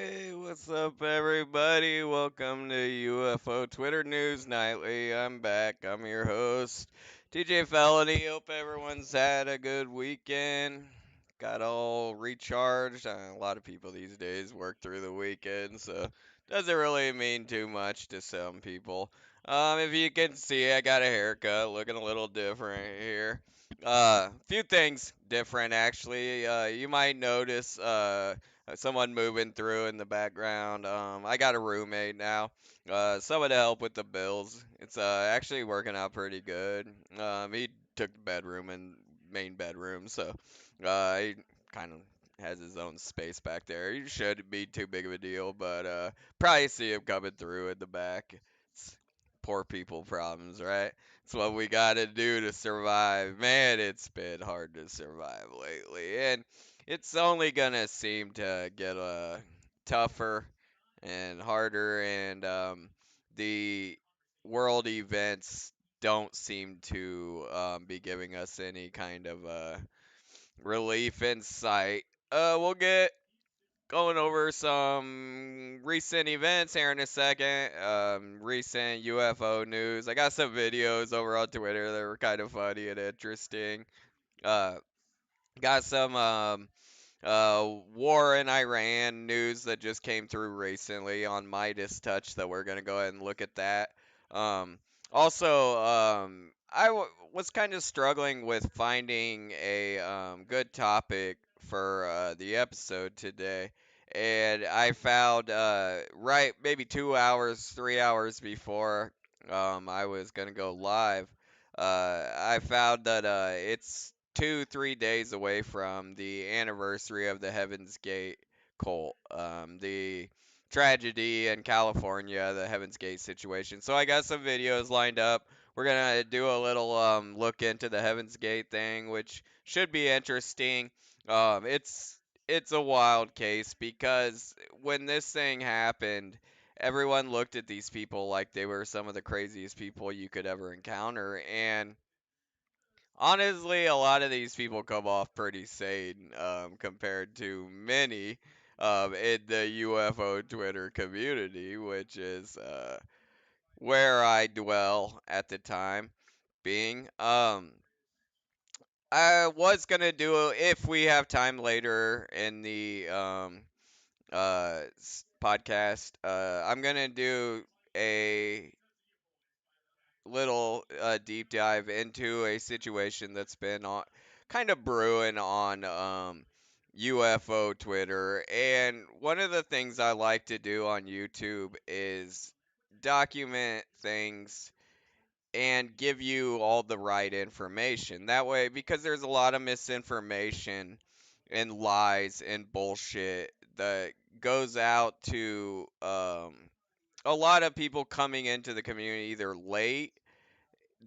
Hey, what's up, everybody? Welcome to UFO Twitter News Nightly. I'm back. I'm your host, TeeJay Felony. Hope everyone's had a good weekend. Got all recharged. A lot of people these days work through the weekend, so doesn't really mean too much to some people. If you can see, I got a haircut, looking a little different here. Few things different actually. You might notice someone moving through in the background. I got a roommate now. Someone to help with the bills. It's actually working out pretty good. He took the bedroom and main bedroom, so he kind of has his own space back there. He shouldn't be too big of a deal, but probably see him coming through in the back. It's poor people problems, right? It's what we gotta do to survive. Man, it's been hard to survive lately, and it's only gonna seem to get tougher and harder, and the world events don't seem to be giving us any kind of relief in sight. We'll get going over some recent events here in a second. Recent UFO news. I got some videos over on Twitter that were kind of funny and interesting. Uh, got some war in Iran news that just came through recently on Midas Touch that we're gonna go ahead and look at that. Um, also, was kind of struggling with finding a good topic for the episode today, and I found right maybe 2 hours, 3 hours before I was gonna go live. I found that it's 2, 3 days away from the anniversary of the Heaven's Gate cult, the tragedy in California, the Heaven's Gate situation. So I got some videos lined up. We're gonna do a little look into the Heaven's Gate thing, which should be interesting. It's a wild case because when this thing happened, everyone looked at these people like they were some of the craziest people you could ever encounter, and honestly, a lot of these people come off pretty sane compared to many in the UFO Twitter community, which is where I dwell at the time being. I was gonna do if we have time later in the podcast. I'm gonna do a little deep dive into a situation that's been kind of brewing on UFO Twitter. And one of the things I like to do on YouTube is document things and give you all the right information. That way, because there's a lot of misinformation and lies and bullshit that goes out to a lot of people coming into the community either late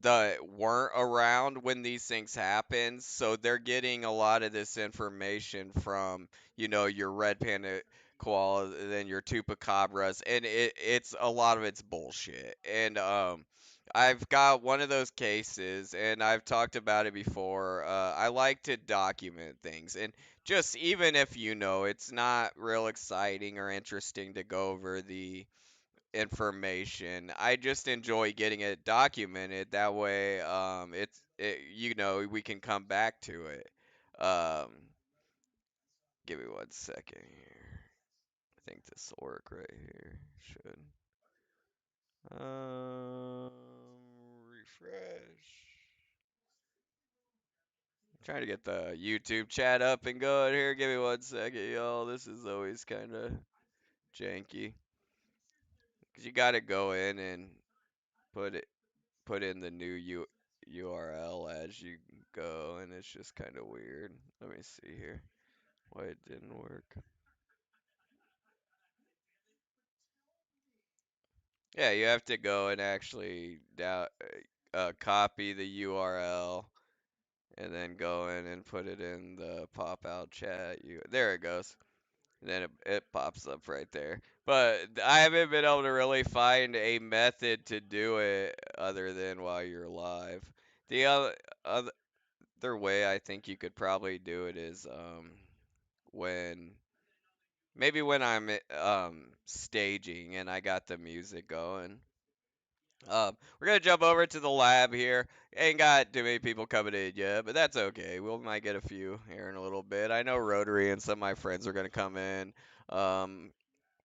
that weren't around when these things happen, so they're getting a lot of this information from, your red panda koalas, then your chupacabras, and it's a lot of it's bullshit. And I've got one of those cases, and I've talked about it before. I like to document things, and just even if it's not real exciting or interesting to go over the information. I just enjoy getting it documented. That way, we can come back to it. Um, Give me 1 second here. I think this will work right here. Should. Refresh. Trying to get the YouTube chat up and going here. Give me 1 second, y'all. This is always kind of janky. Cause you gotta go in and put it put in the new URL as you go, and it's just kind of weird. Let me see here why it didn't work. Yeah, you have to go and actually copy the URL and then go in and put it in the pop out chat. There it goes. And then it pops up right there. But I haven't been able to really find a method to do it other than while you're live. The other way I think you could probably do it is when Maybe when I'm staging and I got the music going. We're gonna jump over to the lab here. Ain't got too many people coming in yet, but that's okay. We might get a few here in a little bit. I know Rotary and some of my friends are gonna come in. Um,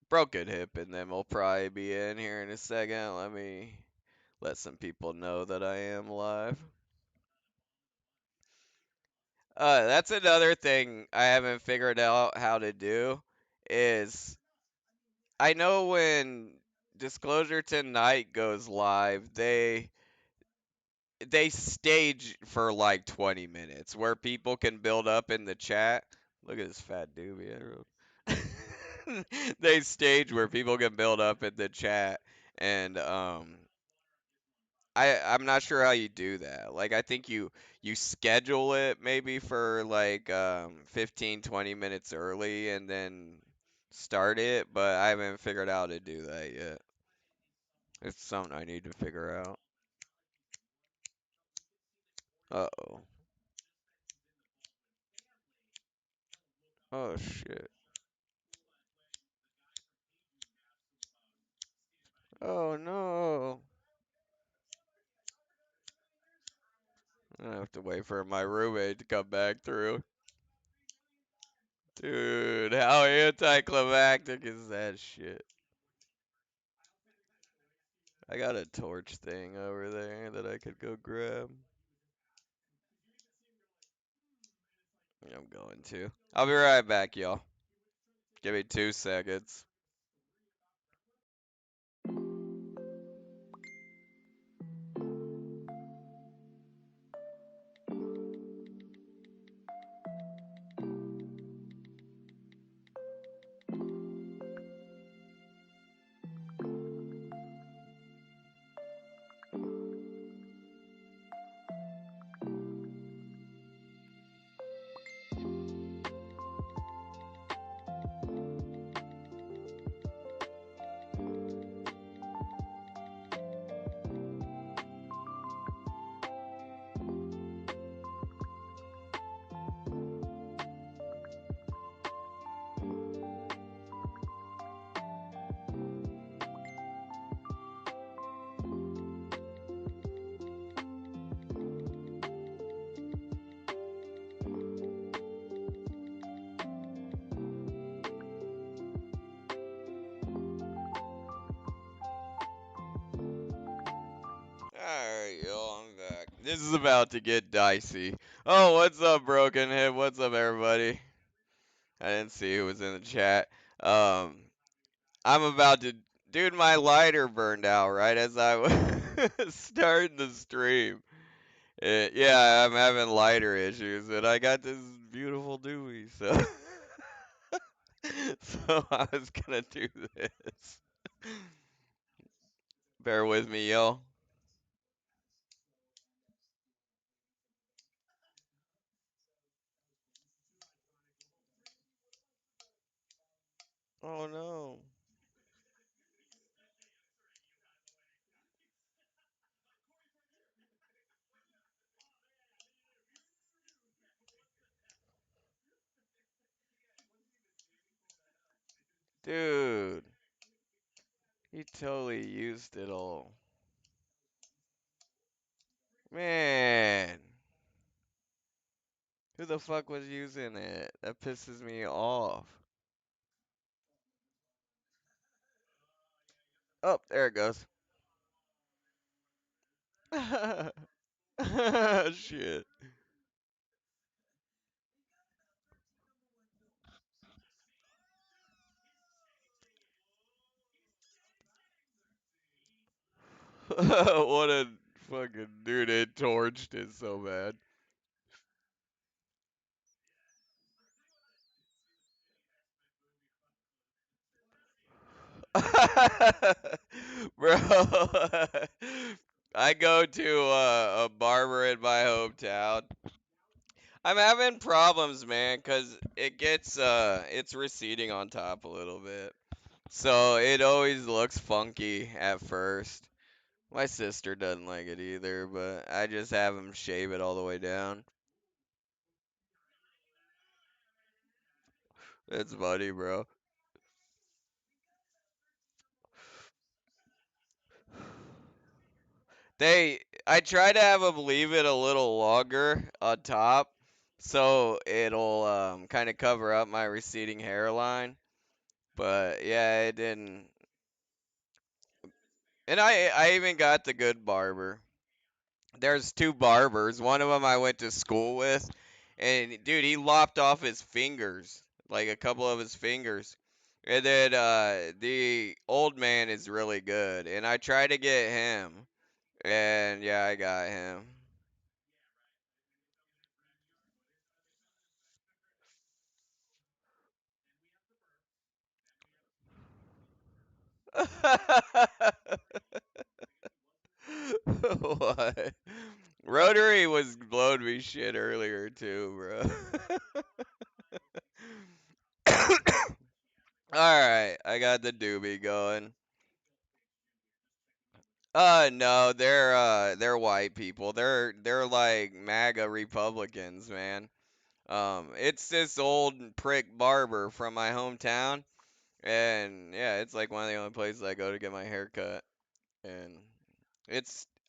Broken Hip and them will probably be in here in a second. Let me let some people know that I am live. That's another thing I haven't figured out how to do is I know when Disclosure Tonight goes live, they stage for like 20 minutes where people can build up in the chat. Look at this fat doobie. They stage where people can build up in the chat and I'm not sure how you do that. Like I think you schedule it maybe for like 15 20 minutes early and then start it, but I haven't figured out how to do that yet. It's something I need to figure out. Uh-oh. Oh shit. Oh no. I have to wait for my roommate to come back through. Dude, how anticlimactic is that shit? I got a torch thing over there that I could go grab. I'm going to. I'll be right back, y'all. Give me 2 seconds. Alright, y'all, I'm back. This is about to get dicey. Oh, what's up, Broken Hip? What's up, everybody? I didn't see who was in the chat. Um, I'm about to. Dude, my lighter burned out right as I was starting the stream. Yeah, I'm having lighter issues, and I got this beautiful dewey, so. So I was gonna do this. Bear with me, y'all. Oh no. Dude, he totally used it all. Man, who the fuck was using it? That pisses me off. Oh, there it goes. Shit. What a fucking dude. It torched it so bad. Bro, I go to a barber in my hometown. I'm having problems, man, 'cause it's receding on top a little bit. So it always looks funky at first. My sister doesn't like it either, but I just have him shave it all the way down. It's funny, bro. I try to have them leave it a little longer on top, so it'll kind of cover up my receding hairline. But yeah, it didn't. And I even got the good barber. There's two barbers. One of them I went to school with, and dude, he lopped off his fingers, like a couple of his fingers. And then the old man is really good, and I tried to get him, and yeah, I got him. What? Rotary was blowing me shit earlier too, bro. All right, I got the doobie going. No, they're white people. They're like MAGA Republicans, man. It's this old prick barber from my hometown, and yeah, it's like one of the only places I go to get my hair cut. And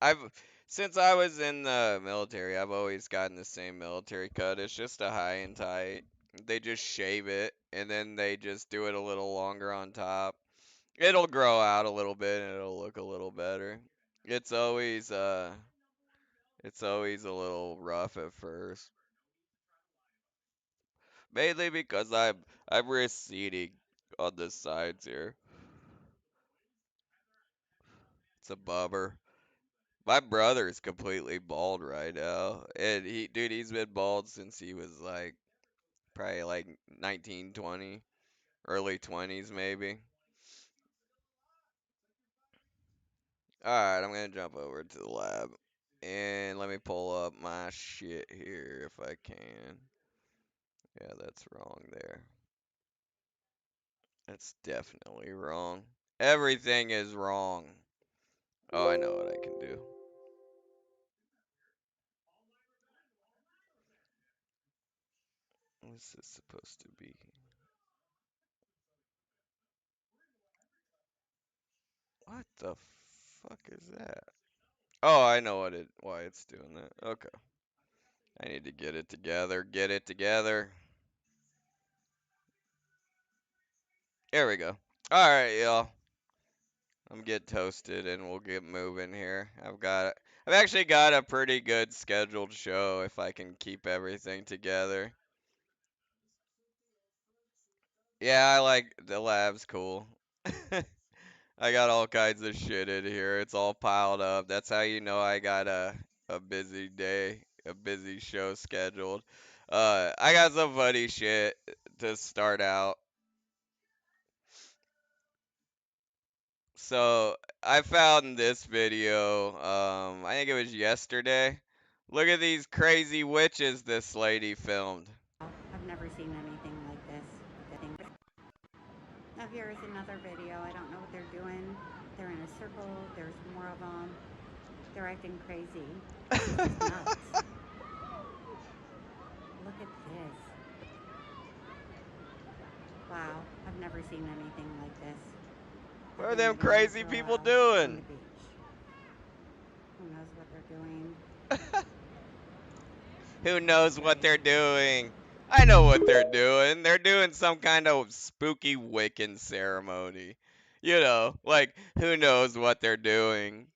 I've since I was in the military, I've always gotten the same military cut. It's just a high and tight. They just shave it, and then they just do it a little longer on top. It'll grow out a little bit and it'll look a little better. It's always uh it's always a little rough at first. Mainly because I'm receding on the sides here. It's a bummer. My brother is completely bald right now. And he's been bald since he was like probably like 19, 20, early 20s maybe. Alright, I'm gonna jump over to the lab. And let me pull up my shit here if I can. Yeah, that's wrong there. That's definitely wrong. Everything is wrong. Oh, I know what I can do. What's this supposed to be? What the fuck is that? Oh, I know why it's doing that. Okay. I need to get it together. Get it together. There we go. All right, y'all. I'm get toasted and we'll get moving here. I've actually got a pretty good scheduled show if I can keep everything together. Yeah, I like the lab's cool. I got all kinds of shit in here. It's all piled up. That's how you know I got a busy day, a busy show scheduled. I got some funny shit to start out. So I found this video. I think it was yesterday. Look at these crazy witches this lady filmed. I've never seen anything like this. Now here is another video. I don't know what they're doing. They're in a circle. There's more of them. They're acting crazy. This is just nuts. Look at this. Wow, I've never seen anything like this. What I've are been them living in crazy people Israel on the doing? beach. Who knows what they're doing? Who This is knows what great. they're doing? I know what they're doing. They're doing some kind of spooky Wiccan ceremony. Like, who knows what they're doing?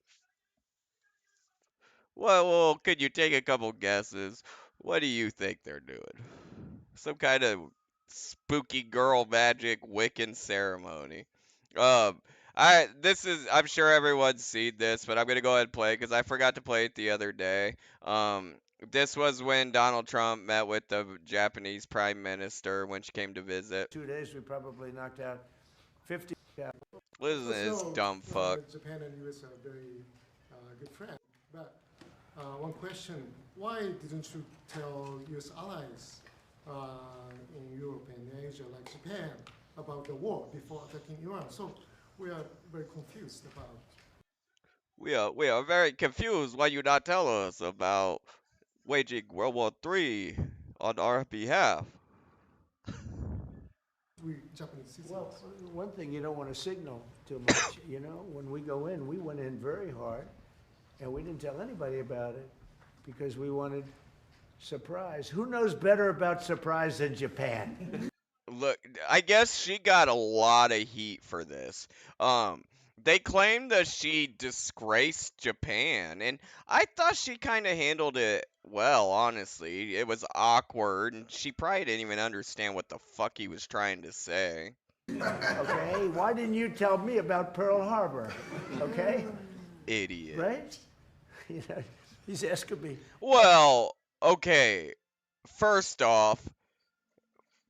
Well, could you take a couple guesses? What do you think they're doing? Some kind of spooky girl magic Wiccan ceremony. Um, I'm sure everyone's seen this, but I'm gonna go ahead and play it because I forgot to play it the other day. Um, this was when Donald Trump met with the Japanese Prime Minister when she came to visit. 2 days, we probably knocked out 50. Listen to Of course, this dumb fuck. Japan and US are very good friends. But one question: why didn't you tell US allies in Europe and Asia, like Japan, about the war before attacking Iran? So we are very confused about. We are very confused why you not tell us about waging World War III on our behalf. We Japanese Well, citizens. one thing, you don't want to signal too much. When we go in, we went in very hard. And we didn't tell anybody about it because we wanted surprise. Who knows better about surprise than Japan? Look, I guess she got a lot of heat for this. They claimed that she disgraced Japan, and I thought she kind of handled it well, honestly. It was awkward, and she probably didn't even understand what the fuck he was trying to say. Okay, why didn't you tell me about Pearl Harbor? Okay, Idiot. right? You know, he's asking me. Well, okay. First off,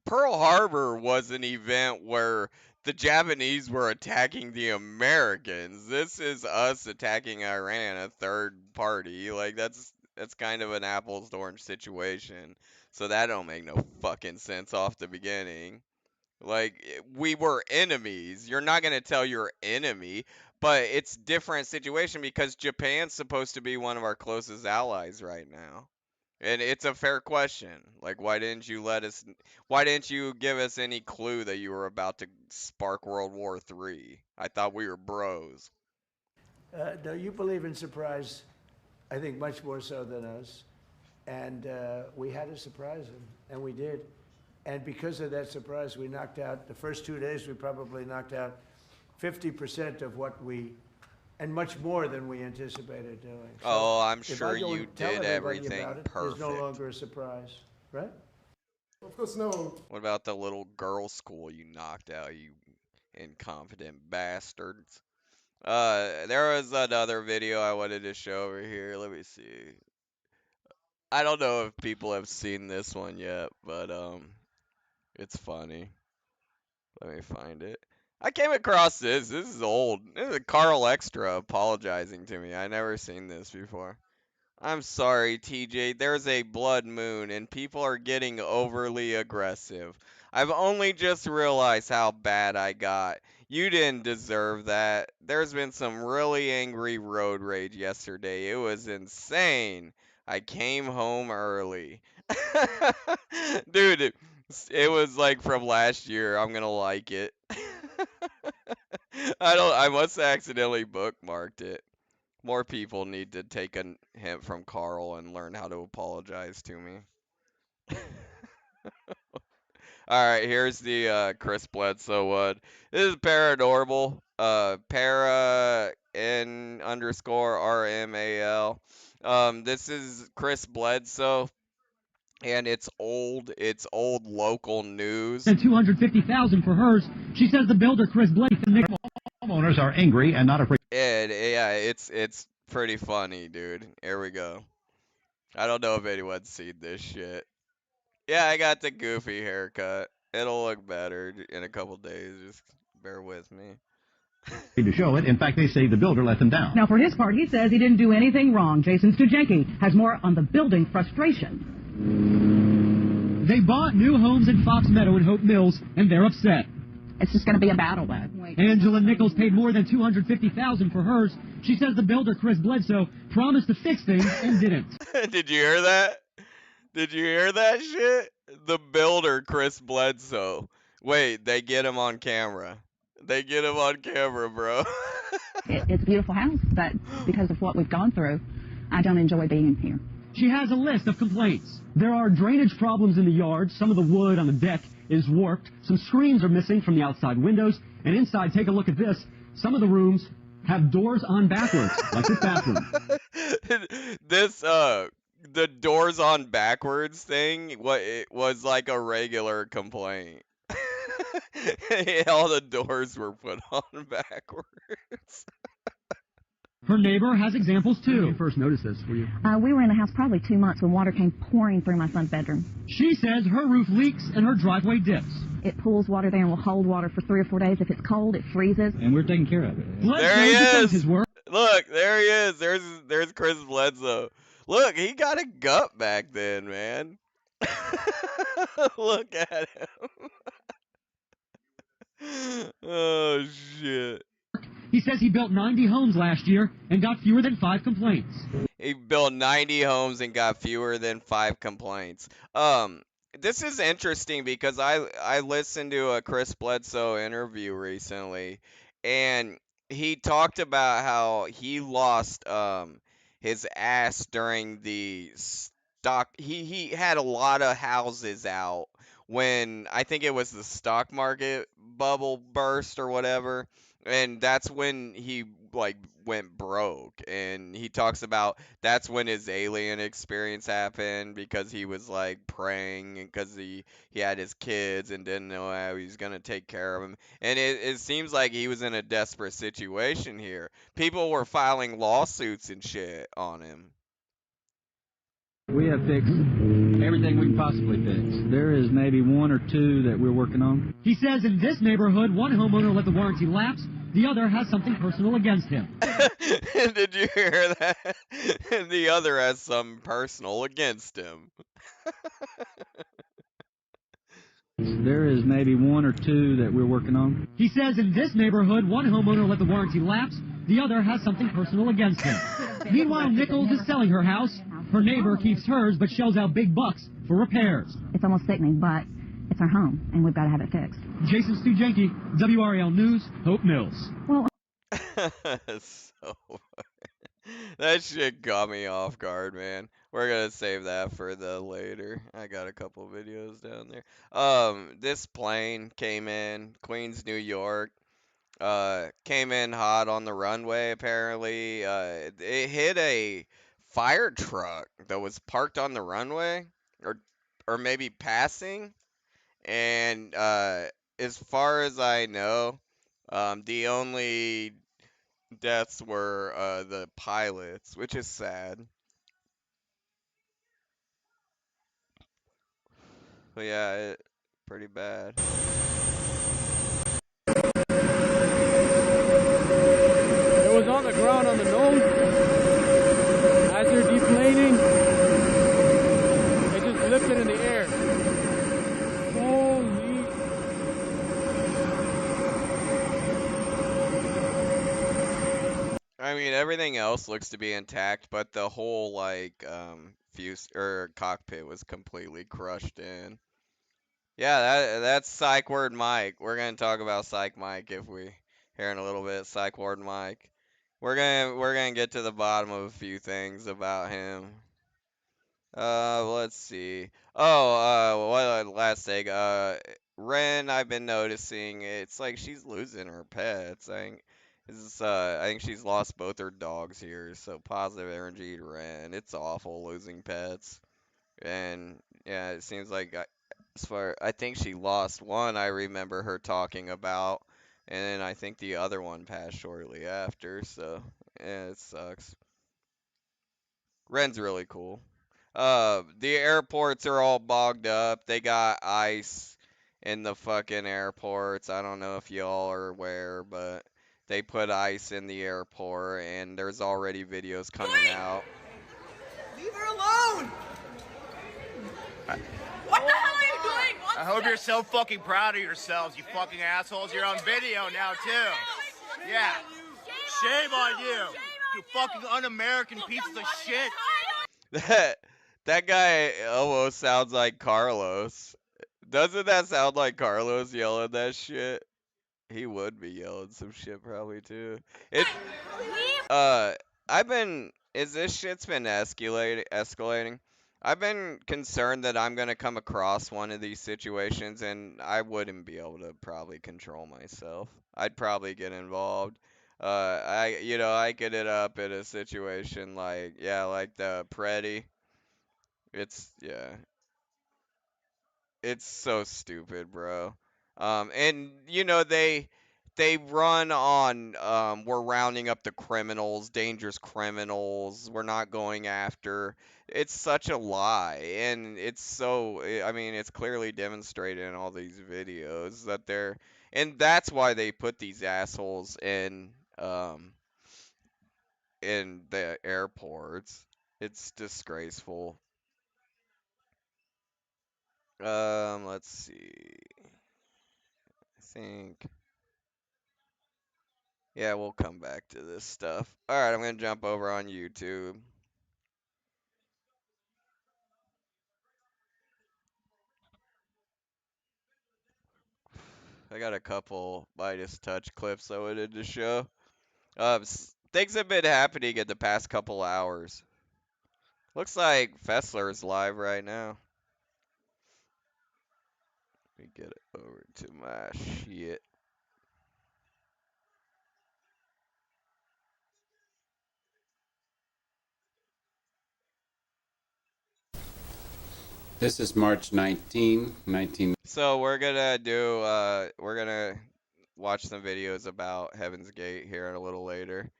Pearl Harbor was an event where the Japanese were attacking the Americans. This is us attacking Iran, a third party. Like that's kind of an apples to orange situation. So that don't make no fucking sense off the beginning. Like we were enemies. You're not gonna tell your enemy, but it's different situation because Japan's supposed to be one of our closest allies right now. And it's a fair question. Like, why didn't you give us any clue that you were about to spark World War III? I thought we were bros. No, you believe in surprise, I think much more so than us. And we had to surprise him, and we did. And because of that surprise, we knocked out, the first 2 days, we probably knocked out 50% of what we, and much more than we anticipated doing. So Oh, I'm if I sure don't you tell did everybody everything about it, perfect. There's no longer a surprise, right? Of course, no. What about the little girls' school you knocked out, you incompetent bastards? There was another video I wanted to show over here. Let me see. I don't know if people have seen this one yet, but it's funny. Let me find it. I came across this. This is old. This is Carl Extra apologizing to me. I never seen this before. I'm sorry, TJ. There's a blood moon and people are getting overly aggressive. I've only just realized how bad I got. You didn't deserve that. There's been some really angry road rage yesterday. It was insane. I came home early. Dude, it was like from last year. I'm gonna like it. I must have accidentally bookmarked it. More people need to take a hint from Carl and learn how to apologize to me. Alright, here's the Chris Bledsoe one. This is paranormal. Para N underscore RMAL. This is Chris Bledsoe. And it's old. It's old local news. And $250,000 for hers. She says the builder Chris Blake and Nick homeowners are angry and not afraid. And yeah, it's pretty funny, dude. Here we go. I don't know if anyone's seen this shit. Yeah, I got the goofy haircut. It'll look better in a couple days. Just bear with me. to show it. In fact, they say the builder let them down. Now, for his part, he says he didn't do anything wrong. Jason Stujenki has more on the building frustration. They bought new homes in Fox Meadow and Hope Mills, and they're upset. It's just going to be a battle, though. Angela Nichols paid more than $250,000 for hers. She says the builder, Chris Bledsoe, promised to fix things and didn't. Did you hear that? Did you hear that shit? The builder, Chris Bledsoe. Wait, they get him on camera. They get him on camera, bro. It's a beautiful house, but because of what we've gone through, I don't enjoy being here. She has a list of complaints. There are drainage problems in the yard. Some of the wood on the deck is warped. Some screens are missing from the outside windows. And inside, take a look at this. Some of the rooms have doors on backwards, like this bathroom. The doors on backwards thing, it was like a regular complaint. All the doors were put on backwards. Her neighbor has examples, too. When you first noticed this, were you? We were in the house probably 2 months when water came pouring through my son's bedroom. She says her roof leaks and her driveway dips. It pools water there and will hold water for 3 or 4 days. If it's cold, it freezes. And we're taking care of it. There he is. His work. Look, there he is. There's Chris Bledsoe. Look, he got a gut back then, man. Look at him. Oh, shit. He says he built 90 homes last year and got fewer than 5 complaints. He built 90 homes and got fewer than 5 complaints. This is interesting because I listened to a Chris Bledsoe interview recently, and he talked about how he lost his ass during the stock. He had a lot of houses out when I think it was the stock market bubble burst or whatever, and that's when he like went broke. And he talks about that's when his alien experience happened because he was like praying and because he had his kids and didn't know how he was gonna take care of them. And it seems like he was in a desperate situation here. People were filing lawsuits and shit on him. We have fixed everything we can possibly fix. There is maybe one or two that we're working on. He says in this neighborhood, one homeowner let the warranty lapse, the other has something personal against him. Did you hear that? The other has some personal against him. There is maybe one or two that we're working on. He says in this neighborhood, one homeowner let the warranty lapse, the other has something personal against him. Meanwhile, Nichols is selling her house. Her neighbor keeps hers but shells out big bucks for repairs. It's almost sickening, but it's our home, and we've got to have it fixed. Jason Stu Jenke, WRAL News, Hope Mills. Well, So that shit got me off guard, man. We're gonna save that for the later. I got a couple videos down there. This plane came in Queens, New York. Came in hot on the runway. Apparently, it hit a fire truck that was parked on the runway, or maybe passing. And as far as I know, the only deaths were the pilots, which is sad. But yeah, pretty bad. It was on the ground on the nose. As they're deplaning, it just lifted in the air. Holy. I mean, everything else looks to be intact, but the whole like fuse or cockpit was completely crushed in. Yeah, that's Psych Word Mike. We're gonna talk about Psych Mike if we here in a little bit. Psych Word Mike. We're gonna get to the bottom of a few things about him. Let's see. Oh, what last thing? Ren, I've been noticing it's like she's losing her pets. I think she's lost both her dogs here. So positive energy to Ren. It's awful losing pets. And yeah, it seems like I think she lost one. I remember her talking about, and then I think the other one passed shortly after. So yeah, it sucks. Ren's really cool. The airports are all bogged up. They got ice in the fucking airports. I don't know if y'all are aware, but they put ice in the airport, and there's already videos coming out. Leave her alone! What the hell are you doing? I hope you're so fucking proud of yourselves, you fucking assholes. You're on video now, too. Yeah. Shame on you. You fucking un-American pieces of shit. That guy almost sounds like Carlos. Doesn't that sound like Carlos yelling that shit? He would be yelling some shit probably too. It uh I've been is this shit's been escalating. I've been concerned that I'm gonna come across one of these situations and I wouldn't be able to probably control myself. I'd probably get involved. I get it up in a situation like like the Preddy. Yeah, it's so stupid, bro. And they run on we're rounding up the criminals, dangerous criminals. We're not going after. It's such a lie, and I mean, it's clearly demonstrated in all these videos that and that's why they put these assholes in the airports. It's disgraceful. Let's see. I think. Yeah, we'll come back to this stuff. Alright, I'm gonna jump over on YouTube. I got a couple Midas Touch clips I wanted to show. things have been happening in the past couple hours. Looks like Fessler is live right now. Let me get it over to my shit. This is March 19. So we're gonna watch some videos about Heaven's Gate here a little later.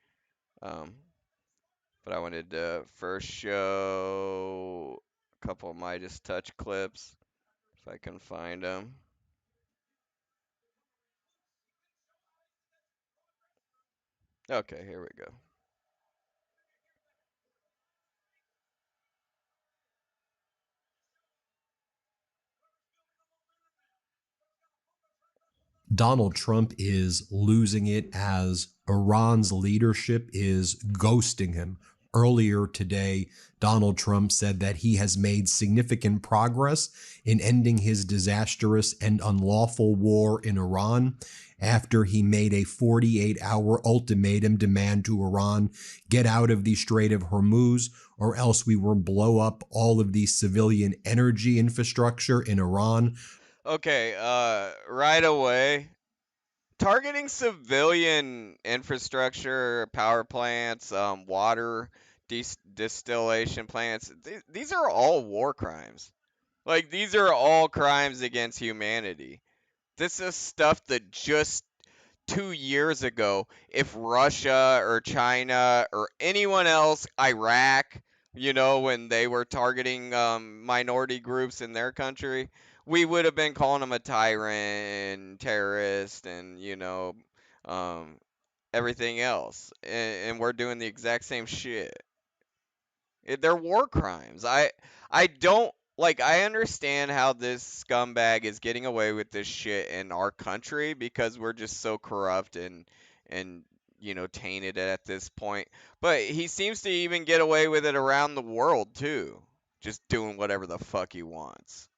But I wanted to first show a couple of Midas Touch clips, if I can find them. Okay, here we go. Donald Trump is losing it as Iran's leadership is ghosting him. Earlier today, Donald Trump said that he has made significant progress in ending his disastrous and unlawful war in Iran after he made a 48-hour ultimatum demand to Iran, get out of the Strait of Hormuz, or else we will blow up all of the civilian energy infrastructure in Iran. Okay, right away, targeting civilian infrastructure, power plants, water distillation plants, these are all war crimes. Like, these are all crimes against humanity. This is stuff that just 2 years ago, if Russia or China or anyone else, Iraq, when they were targeting minority groups in their country, we would have been calling them a tyrant and terrorist and, um, everything else. And we're doing the exact same shit. They're war crimes. I don't like. I understand how this scumbag is getting away with this shit in our country because we're just so corrupt and tainted at this point. But he seems to even get away with it around the world too, just doing whatever the fuck he wants.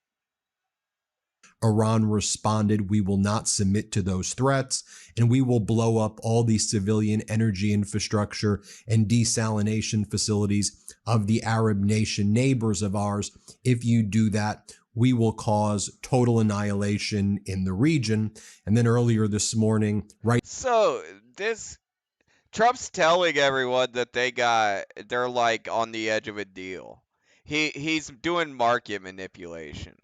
Iran responded, we will not submit to those threats, and we will blow up all the civilian energy infrastructure and desalination facilities of the Arab nation neighbors of ours. If you do that, we will cause total annihilation in the region. And then earlier this morning, So this Trump's telling everyone that they're like on the edge of a deal. He's doing market manipulation.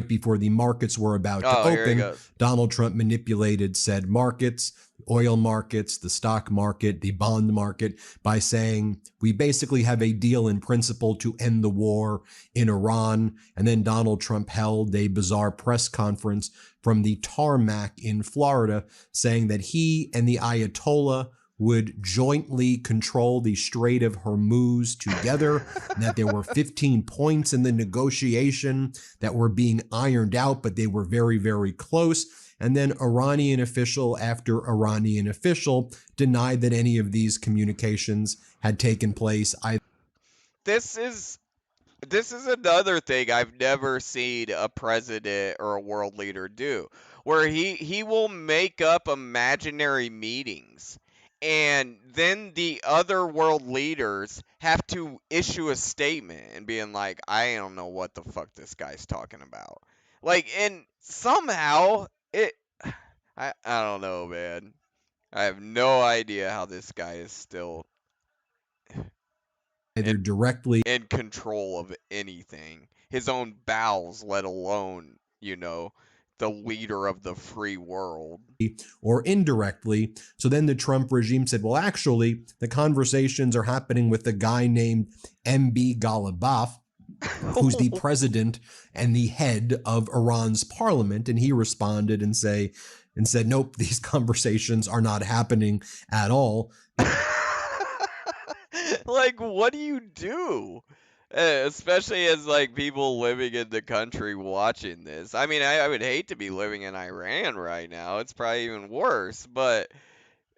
before the markets were about to Here he open, goes. Donald Trump manipulated said markets, oil markets, the stock market, the bond market, by saying, we basically have a deal in principle to end the war in Iran. And then Donald Trump held a bizarre press conference from the tarmac in Florida saying that he and the Ayatollah would jointly control the Strait of Hormuz together, and that there were 15 points in the negotiation that were being ironed out, but they were very, very close. And then Iranian official after Iranian official denied that any of these communications had taken place. This is another thing I've never seen a president or a world leader do, where he will make up imaginary meetings, and then the other world leaders have to issue a statement and being like, I don't know what the fuck this guy's talking about. Like, and somehow I don't know, man. I have no idea how this guy is still either directly in control of anything, his own bowels, let alone, the leader of the free world. Or indirectly. So then the Trump regime said, well, actually, the conversations are happening with a guy named MB Ghalibaf, who's the president and the head of Iran's parliament. And he responded and said, nope, these conversations are not happening at all. Like, what do you do? Especially as like people living in the country watching this. I mean, I would hate to be living in Iran right now. It's probably even worse. But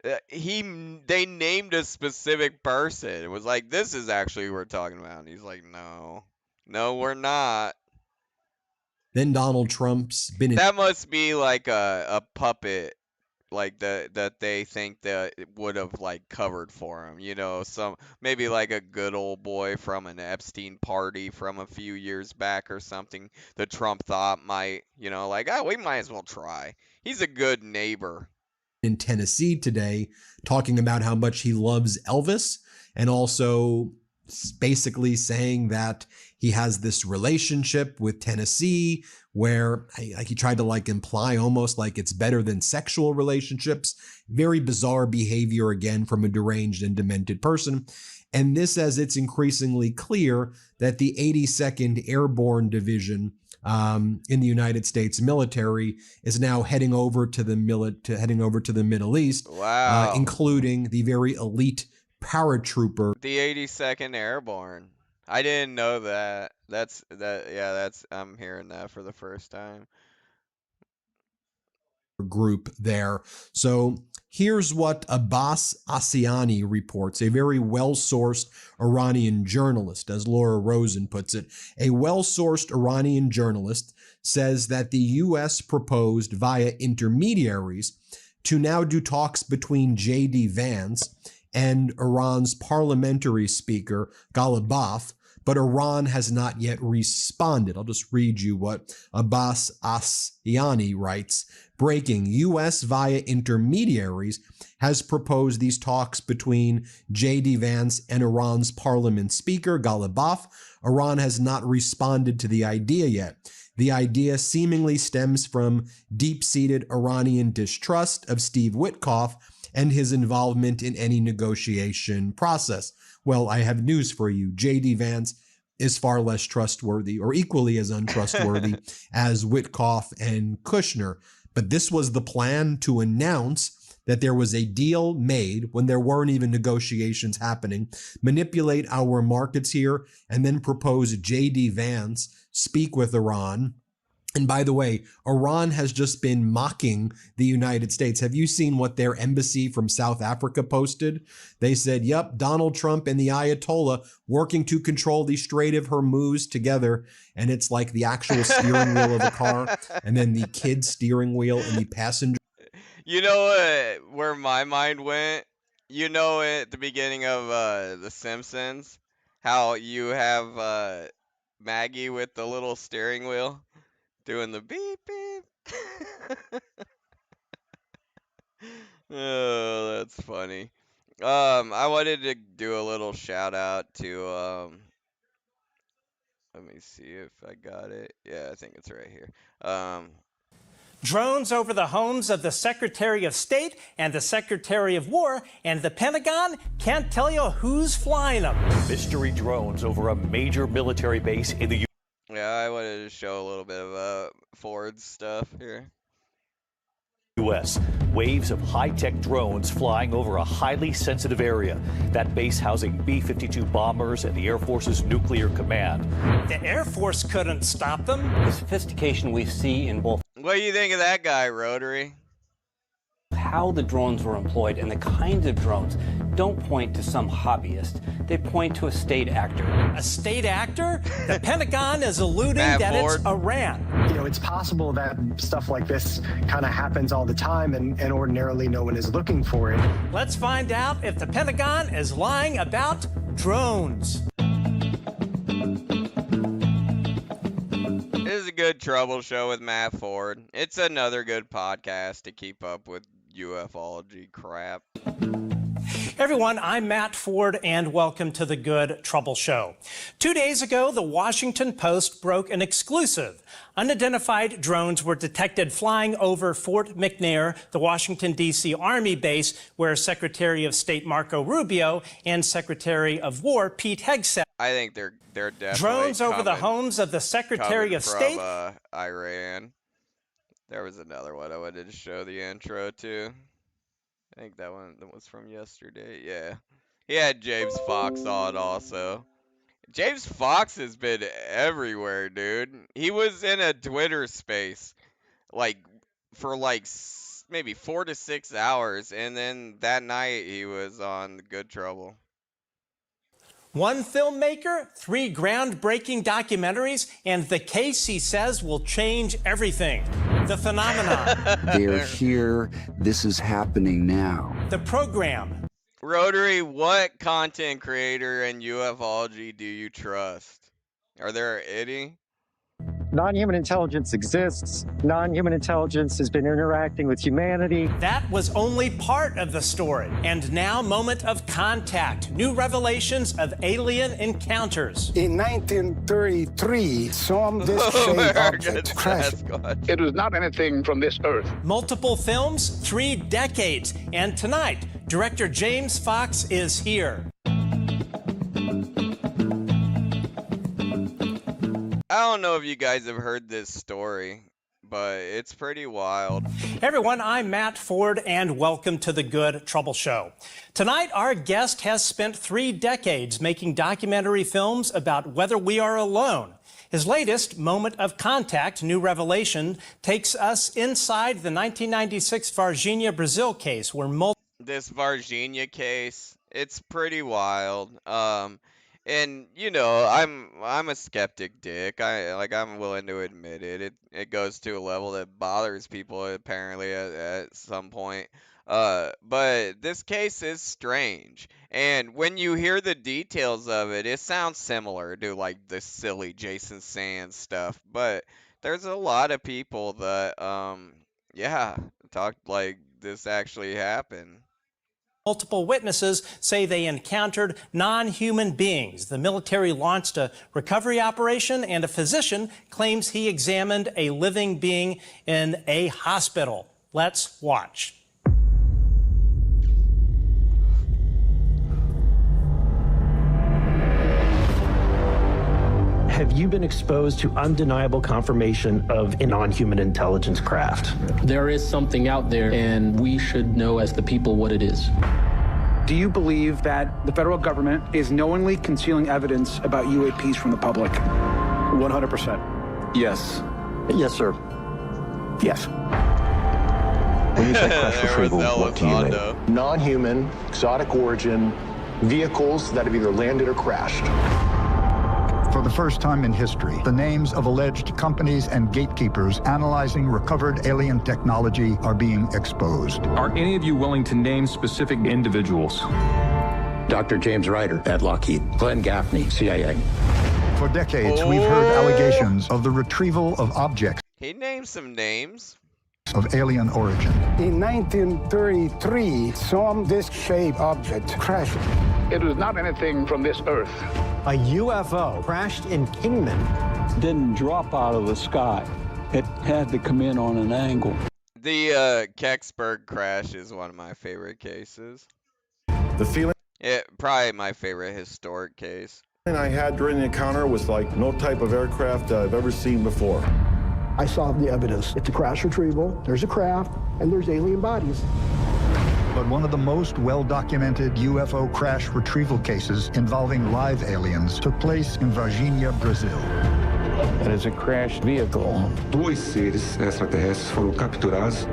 they named a specific person. It was like, this is actually who we're talking about. And he's like, no, we're not. Then Donald Trump's been that must be like a puppet, like that they think that it would have like covered for him. You know, some maybe like a good old boy from an Epstein party from a few years back or something that Trump thought might, you know, like, oh, we might as well try. He's a good neighbor. In Tennessee today, talking about how much he loves Elvis, and also basically saying that he has this relationship with Tennessee where he tried to like imply almost like it's better than sexual relationships. Very bizarre behavior again from a deranged and demented person. And this as it's increasingly clear that the 82nd Airborne Division in the United States military is now heading over to the Middle East, Wow. including the very elite paratrooper. The 82nd Airborne. I didn't know that. That's I'm hearing that for the first time. Group there. So here's what Abbas Asiani reports, a very well-sourced Iranian journalist, as Laura Rosen puts it. A well-sourced Iranian journalist says that the U.S. proposed via intermediaries to now do talks between J.D. Vance and Iran's parliamentary speaker, Ghalibaf, but Iran has not yet responded. I'll just read you what Abbas Asiani writes. Breaking, U.S. via intermediaries has proposed these talks between J.D. Vance and Iran's parliament speaker, Ghalibaf. Iran has not responded to the idea yet. The idea seemingly stems from deep-seated Iranian distrust of Steve Witkoff and his involvement in any negotiation process. Well, I have news for you. J.D. Vance is far less trustworthy, or equally as untrustworthy as Witkoff and Kushner. But this was the plan, to announce that there was a deal made when there weren't even negotiations happening, manipulate our markets here, and then propose J.D. Vance speak with Iran. And by the way, Iran has just been mocking the United States. Have you seen what their embassy from South Africa posted? They said, yep, Donald Trump and the Ayatollah working to control the Strait of Hormuz together. And it's like the actual steering wheel of a car, and then the kid steering wheel and the passenger. You know where my mind went? You know, at the beginning of The Simpsons, how you have Maggie with the little steering wheel doing the beep beep. Oh, that's funny. I wanted to do a little shout out to let me see if I got it. Yeah, I think it's right here. Drones over the homes of the Secretary of State and the Secretary of War, and the Pentagon can't tell you who's flying them. Mystery drones over a major military base in the Yeah, I wanted to show a little bit of Ford's stuff here. U.S. Waves of high-tech drones flying over a highly sensitive area. That base housing B-52 bombers and the Air Force's nuclear command. The Air Force couldn't stop them. The sophistication we see in both. What do you think of that guy, Rotary? How the drones were employed and the kinds of drones don't point to some hobbyist. They point to a state actor. A state actor? The Pentagon is alluding that it's Iran. You know, it's possible that stuff like this kind of happens all the time, and ordinarily no one is looking for it. Let's find out if the Pentagon is lying about drones. This is a good trouble show with Matt Ford. It's another good podcast to keep up with ufology crap. Everyone, I'm Matt Ford, and welcome to the Good Trouble Show. 2 days ago, the Washington Post broke an exclusive. Unidentified drones were detected flying over Fort McNair, the Washington, D.C. Army base, where Secretary of State Marco Rubio and Secretary of War Pete Hegseth. I think they're definitely drones over the homes of the Secretary of State. Iran. There was another one I wanted to show the intro to. I think that one was from yesterday. Yeah. He had James Fox on also. James Fox has been everywhere, dude. He was in a Twitter space for maybe 4 to 6 hours, and then that night he was on Good Trouble. One filmmaker, 3 groundbreaking documentaries, and the case he says will change everything. The phenomenon. They're here. This is happening now. The program. Rotary, what content creator in ufology do you trust? Are there any? Non-human intelligence exists. Non-human intelligence has been interacting with humanity. That was only part of the story. And now, moment of contact. New revelations of alien encounters. In 1933, some disc-shaped object crashed. It was not anything from this earth. Multiple films, 3 decades. And tonight, director James Fox is here. I don't know if you guys have heard this story, but it's pretty wild. Hey everyone, I'm Matt Ford, and welcome to the Good Trouble Show. Tonight, our guest has spent 3 decades making documentary films about whether we are alone. His latest, Moment of Contact, New Revelation, takes us inside the 1996 Varginha, Brazil case, where This Varginha case, it's pretty wild. And you know, I'm a skeptic, Dick. I'm willing to admit it. It goes to a level that bothers people apparently at some point. But this case is strange, and when you hear the details of it, it sounds similar to like the silly Jason Sands stuff. But there's a lot of people that talked like this actually happened. Multiple witnesses say they encountered non-human beings. The military launched a recovery operation, and a physician claims he examined a living being in a hospital. Let's watch. Have you been exposed to undeniable confirmation of a non-human intelligence craft? There is something out there, and we should know as the people what it is. Do you believe that the federal government is knowingly concealing evidence about UAPs from the public? 100%. Yes. Yes, sir. Yes. When you say crash retrieval, what do you mean? Non-human, exotic origin, vehicles that have either landed or crashed. For the first time in history, the names of alleged companies and gatekeepers analyzing recovered alien technology are being exposed. Are any of you willing to name specific individuals? Dr. James Ryder at Lockheed, Glenn Gaffney, CIA. For decades, we've heard allegations of the retrieval of objects He named some names. of alien origin. In 1933, some disc-shaped object crashed. It was not anything from this earth. A UFO crashed in Kingman. Didn't drop out of the sky. It had to come in on an angle. The Kecksburg crash is one of my favorite cases. The feeling probably my favorite historic case. I had during the encounter was like no type of aircraft I've ever seen before. I saw the evidence. It's a crash retrieval, there's a craft, and there's alien bodies. But one of the most well-documented UFO crash retrieval cases involving live aliens took place in Varginha, Brazil. It is a crashed vehicle. 2 seres extraterrestres foram capturados.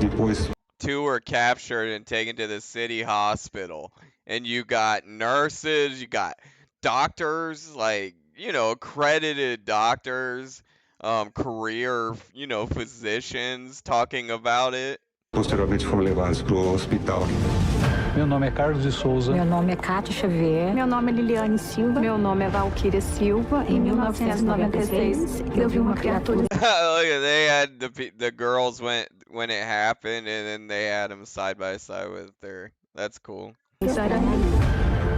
Depois 2 were captured and taken to the city hospital. And you got nurses, you got doctors, like, you know, accredited doctors, career, you know, physicians talking about it. posteriormente foram levados para o hospital. Meu nome é Carlos de Souza. Meu nome é Cátia Xavier. Meu nome é Liliane Silva. Meu nome é Valquíria Silva. Em 1996, eu vi uma criatura. Look, they had the girls when it happened, and then they had them side by side with their. That's cool.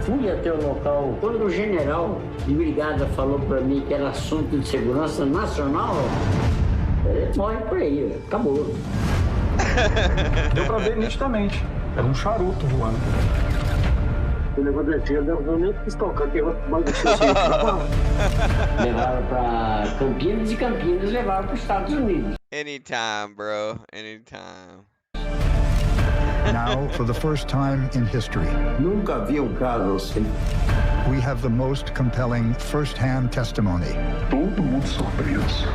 Fui até o local. Quando o general de brigada falou para mim que era assunto de segurança nacional, morre por aí, acabou. Deu pra ver nitidamente. Era charuto voando. Quando aconteceu, eu nem quis tocar, que eu levaram pra Campinas e Campinas levaram para os Estados Unidos. Anytime, bro. Anytime. Now, for the first time in history, Nunca vi caso assim. we have the most compelling first-hand testimony. Todo mundo surpreso.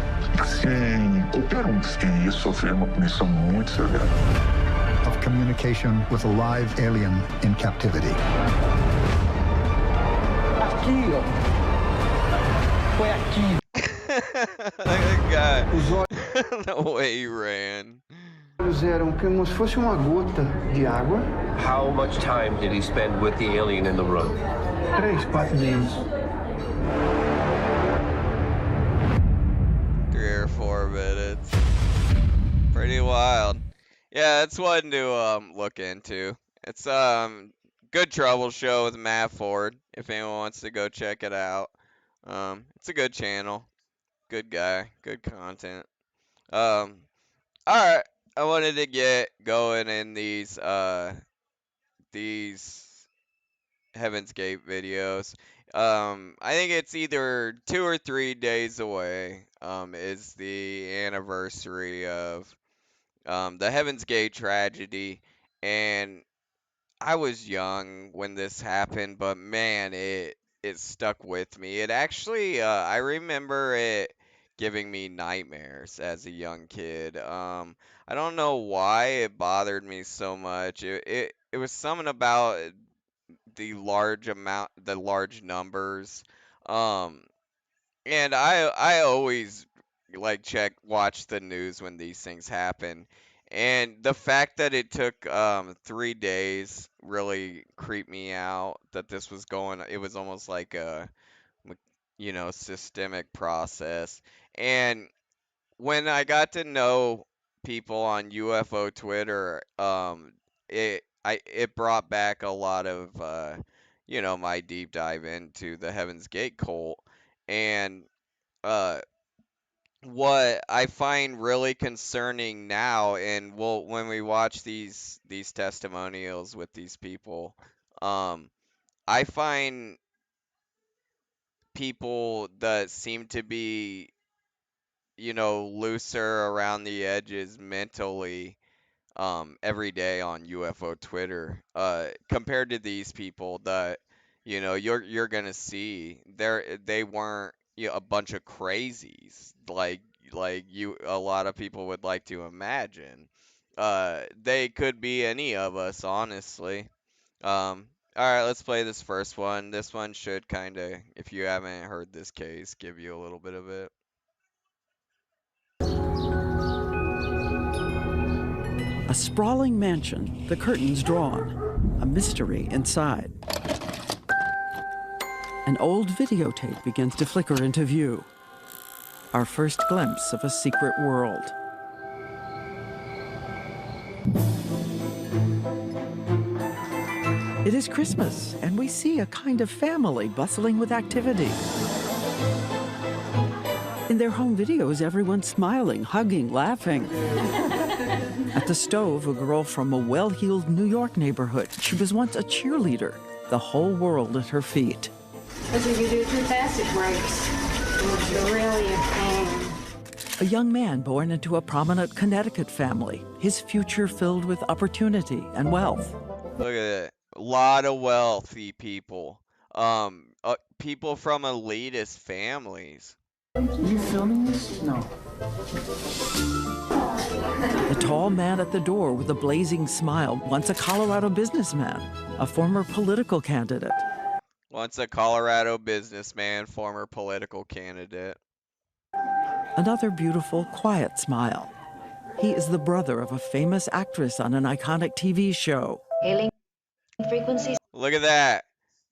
Sim, qualquer que ia sofrer uma punição muito severa. Of communication with a live alien in captivity. aqui, ó. Foi aqui. That guy. The way he ran. Eles eram como se fosse uma gota de água. How much time did he spend with the alien in the room? 3-4 meses. 3 or 4 minutes. Pretty wild. Yeah, it's one to look into. It's good trouble show with Matt Ford. If anyone wants to go check it out, it's a good channel, good guy, good content. All right, I wanted to get going in these Heaven's Gate videos. I think it's either 2 or 3 days away. Is the anniversary of the Heaven's Gate tragedy, and I was young when this happened, but man, it stuck with me. It actually, I remember it giving me nightmares as a young kid. I don't know why it bothered me so much. It was something about the large numbers. Um, and I always like watch the news when these things happen. And the fact that it took 3 days really creeped me out, that this was going, it was almost like a systemic process. And when I got to know people on UFO Twitter, it brought back a lot of my deep dive into the Heaven's Gate cult. And uh what I find really concerning now, and when we watch these testimonials with these people, I find people that seem to be, looser around the edges mentally, every day on UFO Twitter, compared to these people that, you're gonna see. They weren't, a bunch of crazies like a lot of people would like to imagine. They could be any of us, honestly. All right, let's play this first one. This one should kind of, if you haven't heard this case, give you a little bit of it. A sprawling mansion, the curtains drawn, a mystery inside. An old videotape begins to flicker into view. Our first glimpse of a secret world. It is Christmas, and we see a kind of family bustling with activity. In their home videos, everyone's smiling, hugging, laughing. At the stove, a girl from a well-heeled New York neighborhood. She was once a cheerleader, the whole world at her feet. What did you do too fast? It breaks. It's really a pain. A young man born into a prominent Connecticut family, his future filled with opportunity and wealth. Look at it. A lot of wealthy people. People from elitist families. Are you filming this? No. The tall man at the door with a blazing smile, once a Colorado businessman, a former political candidate. Once a Colorado businessman, former political candidate. Another beautiful, quiet smile. He is the brother of a famous actress on an iconic TV show. Hailing frequencies. Look at that.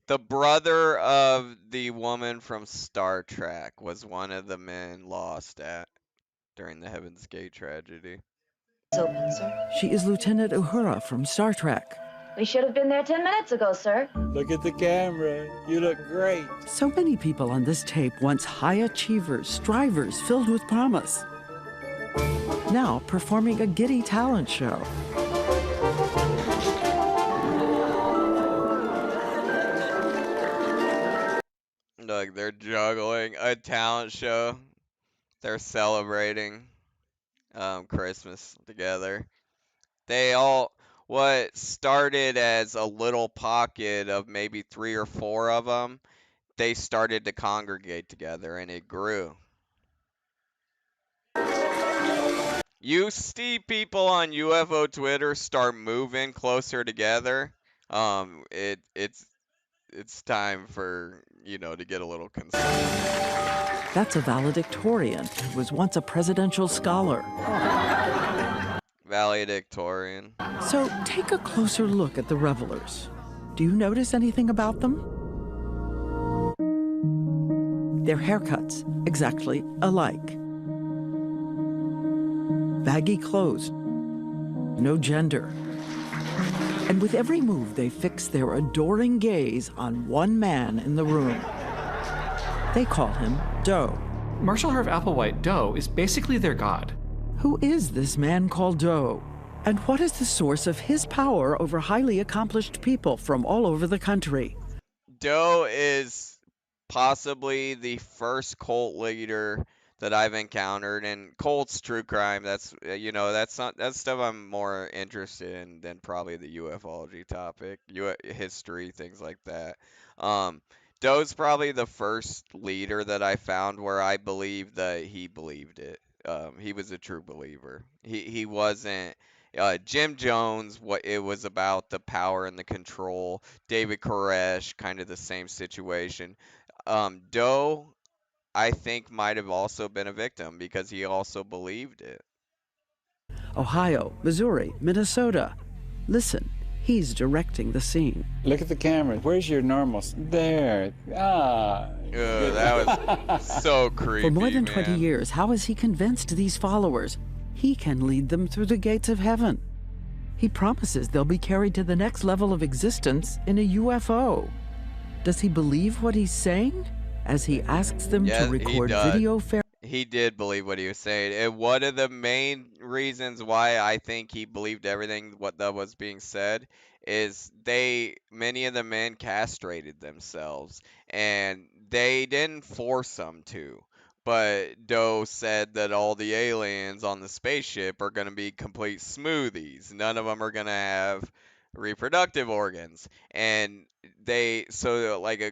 The brother of the woman from Star Trek was one of the men lost during the Heaven's Gate tragedy. It's open, sir. She is Lieutenant Uhura from Star Trek. We should have been there 10 minutes ago, sir. Look at the camera. You look great. So many people on this tape, once high achievers, strivers filled with promise. Now performing a giddy talent show. Look, they're juggling a talent show. They're celebrating Christmas together. What started as a little pocket of maybe 3 or 4 of them, they started to congregate together, and it grew. You see people on UFO Twitter start moving closer together. It's time for, to get a little concerned. That's a valedictorian who was once a presidential scholar. Valedictorian. So take a closer look at the revelers. Do you notice anything about them? Their haircuts, exactly alike. Baggy clothes, no gender. And with every move, they fix their adoring gaze on one man in the room. They call him Doe. Marshall Harv Applewhite, Doe, is basically their god. Who is this man called Doe? And what is the source of his power over highly accomplished people from all over the country? Doe is possibly the first cult leader that I've encountered, and cults, true crime, that's that's stuff I'm more interested in than probably the ufology topic, history, things like that. Doe's probably the first leader that I found where I believe that he believed it. He was a true believer. He wasn't Jim Jones. What it was about the power and the control. David Koresh, kind of the same situation. Doe, I think, might have also been a victim because he also believed it. Ohio, Missouri, Minnesota. Listen, he's directing the scene. Look at the camera. Where's your normal? There. Ah. That was so creepy. For more than 20 years, how has he convinced these followers he can lead them through the gates of heaven? He promises they'll be carried to the next level of existence in a UFO. Does he believe what he's saying as he asks them to record video? He did believe what he was saying, and one of the main reasons why I think he believed everything what that was being said is many of the men castrated themselves, and they didn't force them to. But Doe said that all the aliens on the spaceship are going to be complete smoothies. None of them are going to have reproductive organs, and like a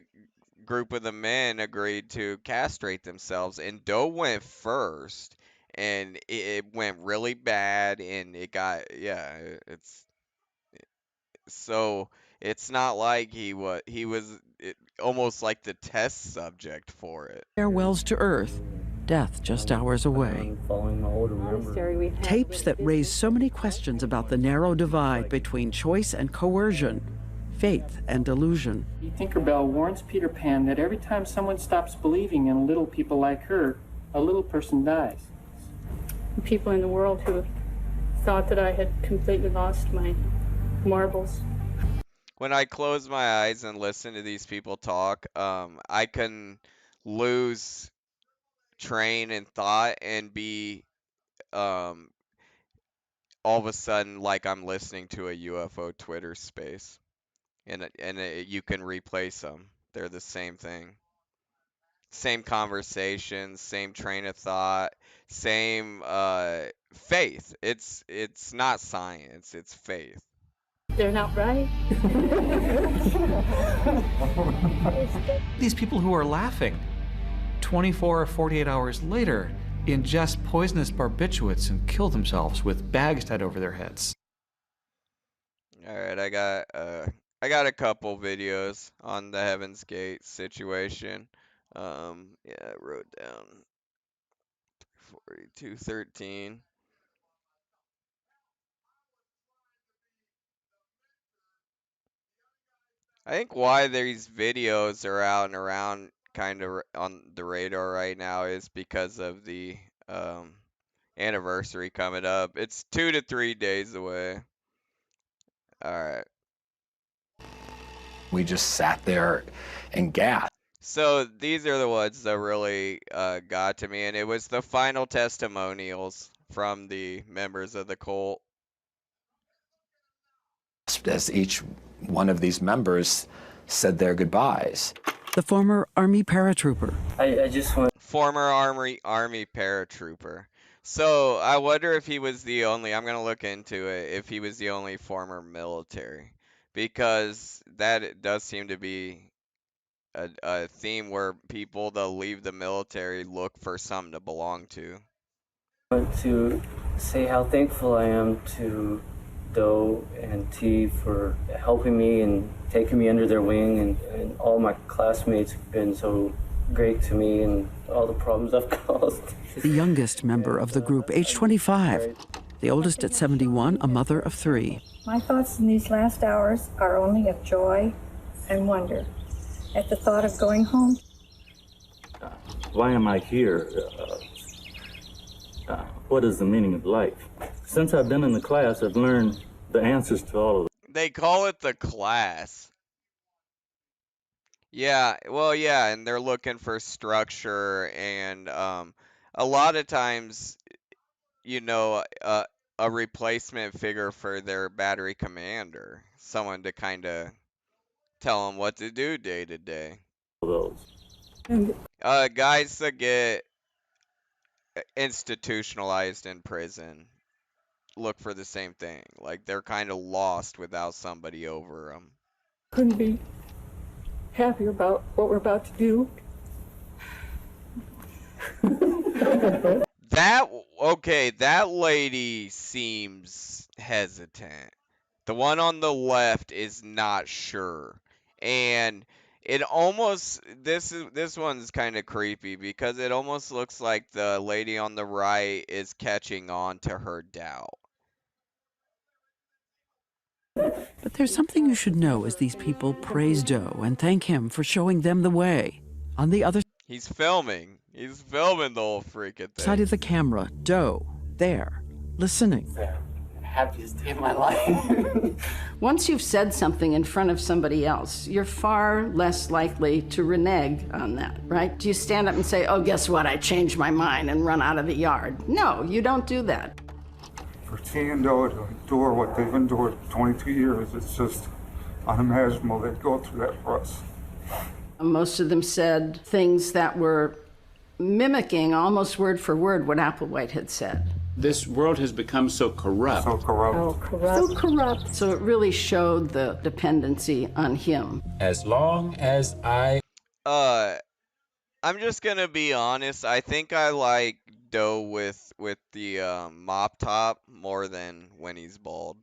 group of the men agreed to castrate themselves, and Doe went first, and it went really bad, and it got it's not like he was almost like the test subject for it. Farewells to Earth, death just hours away. Tapes that raise so many questions about the narrow divide between choice and coercion, faith and delusion. Tinkerbell warns Peter Pan that every time someone stops believing in little people like her, a little person dies. People in the world who thought that I had completely lost my marbles. When I close my eyes and listen to these people talk, I can lose train and thought and be all of a sudden like I'm listening to a UFO Twitter space. And you can replace them. They're the same thing. Same conversations, same train of thought, same faith. It's not science, it's faith. They're not right. These people who are laughing 24 or 48 hours later ingest poisonous barbiturates and kill themselves with bags tied over their heads. All right, I got a couple videos on the Heaven's Gate situation. I wrote down 4213. I think why these videos are out and around kind of on the radar right now is because of the anniversary coming up. It's 2 to 3 days away. All right. We just sat there and gasped. So these are the ones that really got to me, and it was the final testimonials from the members of the cult. As each one of these members said their goodbyes. The former Army paratrooper. I just want... Former Army paratrooper. So I wonder if he was the only, I'm going to look into it, if he was the only former military. Because that does seem to be a theme where people that leave the military look for something to belong to. I want to say how thankful I am to Doe and T for helping me and taking me under their wing, and all my classmates have been so great to me and all the problems I've caused. The youngest member of the group, age 25. The oldest at 71, a mother of 3. My thoughts in these last hours are only of joy and wonder at the thought of going home. Why am I here? What is the meaning of life? Since I've been in the class, I've learned the answers to all of them. They call it the class. Yeah, well, yeah, and they're looking for structure, and a lot of times, you know, a replacement figure for their battery commander, someone to kind of tell them what to do day to day. Guys that get institutionalized in prison look for the same thing. Like, they're kind of lost without somebody over them. Couldn't be happier about what we're about to do. That lady seems hesitant. The one on the left is not sure. And it almost, this one's kind of creepy because it almost looks like the lady on the right is catching on to her doubt. But there's something you should know as these people praise Doe and thank him for showing them the way. On the other He's filming the whole freaking thing. side of the camera, Doe, there, listening. Happiest day of my life. Once you've said something in front of somebody else, you're far less likely to renege on that, right? Do you stand up and say, oh, guess what, I changed my mind and run out of the yard? No, you don't do that. For T and Doe to endure what they've endured 22 years, it's just unimaginable they'd go through that for us. Most of them said things that were mimicking almost word for word what Applewhite had said. This world has become so corrupt. So corrupt. Oh, corrupt. So corrupt. So it really showed the dependency on him. As long as I'm just gonna be honest. I think I like Doe with the mop top more than when he's bald.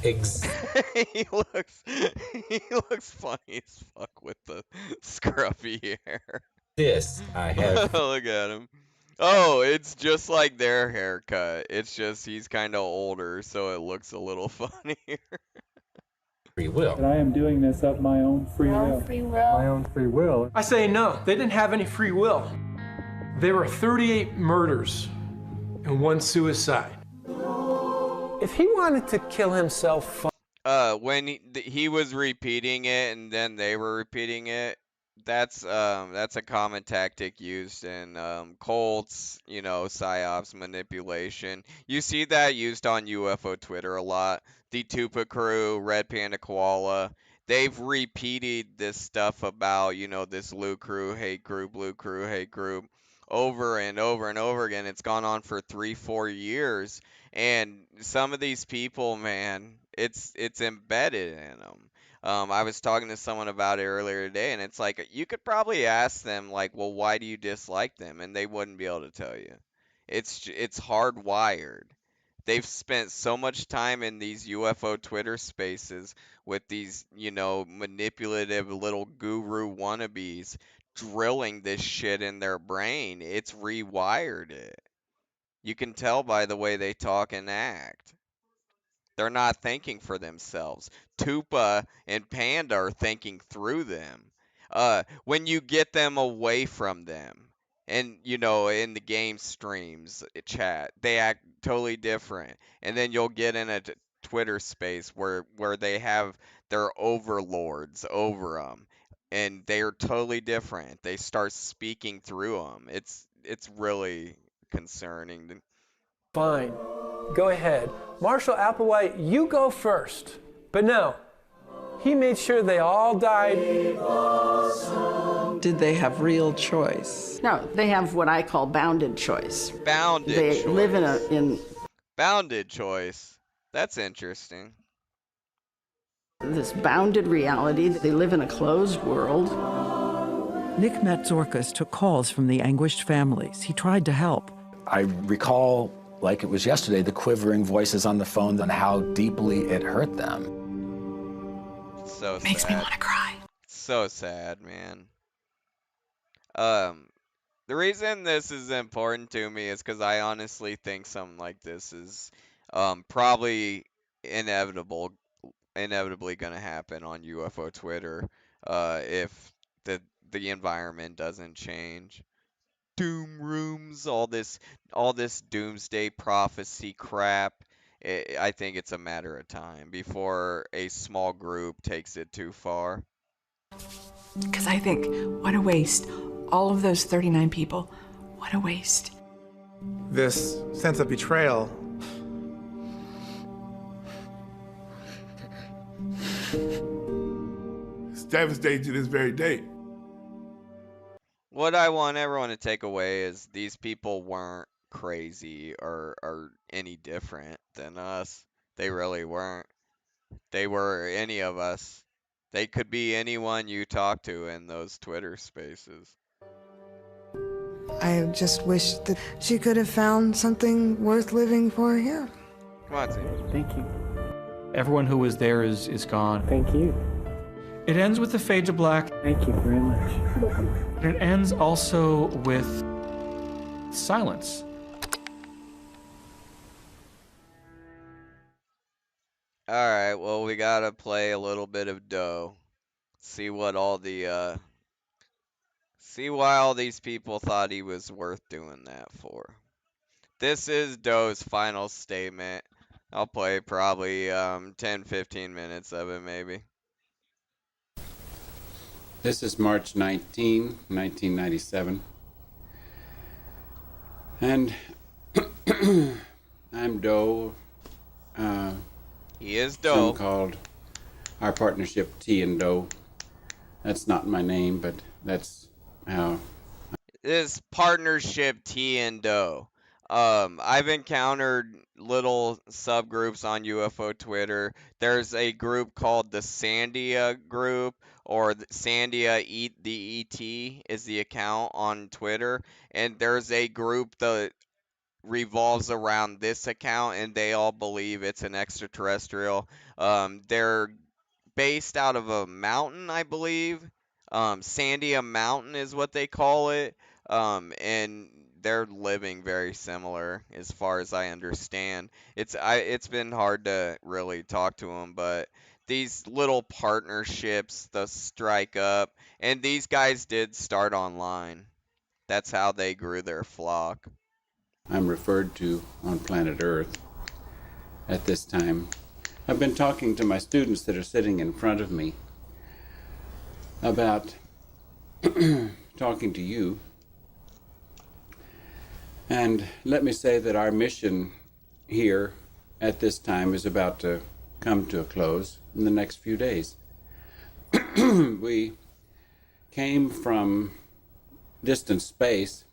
he looks funny as fuck with the scruffy hair. This I have. Look at him. Oh, it's just like their haircut. It's just he's kind of older, so it looks a little funnier. Free will. But I am doing this of my own free will. My own free will. I say no. They didn't have any free will. There were 38 murders and 1 suicide. If he wanted to kill himself, when he was repeating it and then they were repeating it, that's a common tactic used in cults, you know, psyops, manipulation. You see that used on UFO Twitter a lot. The Tupa crew, Red Panda Koala, they've repeated this stuff about, you know, this blue crew, hate group, blue crew, hate group, over and over and over again. It's gone on for 3-4 years. And some of these people, man, it's embedded in them. I was talking to someone about it earlier today, and it's like, you could probably ask them, like, well, why do you dislike them? And they wouldn't be able to tell you. It's hardwired. They've spent so much time in these UFO Twitter spaces with these, you know, manipulative little guru wannabes drilling this shit in their brain. It's rewired it. You can tell by the way they talk and act. They're not thinking for themselves. Tupa and Panda are thinking through them. When you get them away from them, and, you know, in the game streams, chat, they act totally different. And then you'll get in a Twitter space where they have their overlords over them, and they are totally different. They start speaking through them. It's really concerning. fine. Go ahead. Marshal Applewhite, you go first. But no, he made sure they all died. Did they have real choice? No, they have what I call bounded choice. Bounded They choice. live in Bounded choice. That's interesting. this bounded reality. They live in a closed world. Nick Matzorkas took calls from the anguished families. He tried to help. I recall Like it was yesterday, the quivering voices on the phone and how deeply it hurt them. So Makes sad. me want to cry. So sad, man. The reason this is important to me is because I honestly think something like this is probably inevitably going to happen on UFO Twitter if the environment doesn't change. Doom rooms, all this doomsday prophecy crap. I think it's a matter of time before a small group takes it too far. Because I think, what a waste. All of those 39 people, what a waste. This sense of betrayal. It's devastating to this very day. What I want everyone to take away is these people weren't crazy or any different than us. They really weren't. They were any of us. They could be anyone you talk to in those Twitter spaces. I just wish that she could have found something worth living for here. Come on, Steve. Thank you. Everyone who was there is gone. Thank you. It ends with the fade to black. Thank you very much. It ends also with silence. Alright, well, we gotta play a little bit of Doe. See what all the, see why all these people thought he was worth doing that for. This is Doe's final statement. I'll play probably 10-15 minutes of it maybe. This is March 19, 1997. And I'm Doe. He is Doe. Some called our partnership T and Doe. That's not my name, but that's how. This partnership T and Doe. I've encountered little subgroups on UFO Twitter. There's a group called the Sandia group, or Sandia the ET is the account on Twitter, and there's a group that revolves around this account, and they all believe it's an extraterrestrial. They're based out of a mountain, I believe. Sandia Mountain is what they call it. And they're living very similar as far as I understand. It's been hard to really talk to them, but these little partnerships, the strike up, and these guys did start online. That's how they grew their flock. I'm referred to on planet Earth at this time. I've been talking to my students that are sitting in front of me about talking to you. And let me say that our mission here at this time is about to come to a close in the next few days. We came from distant space,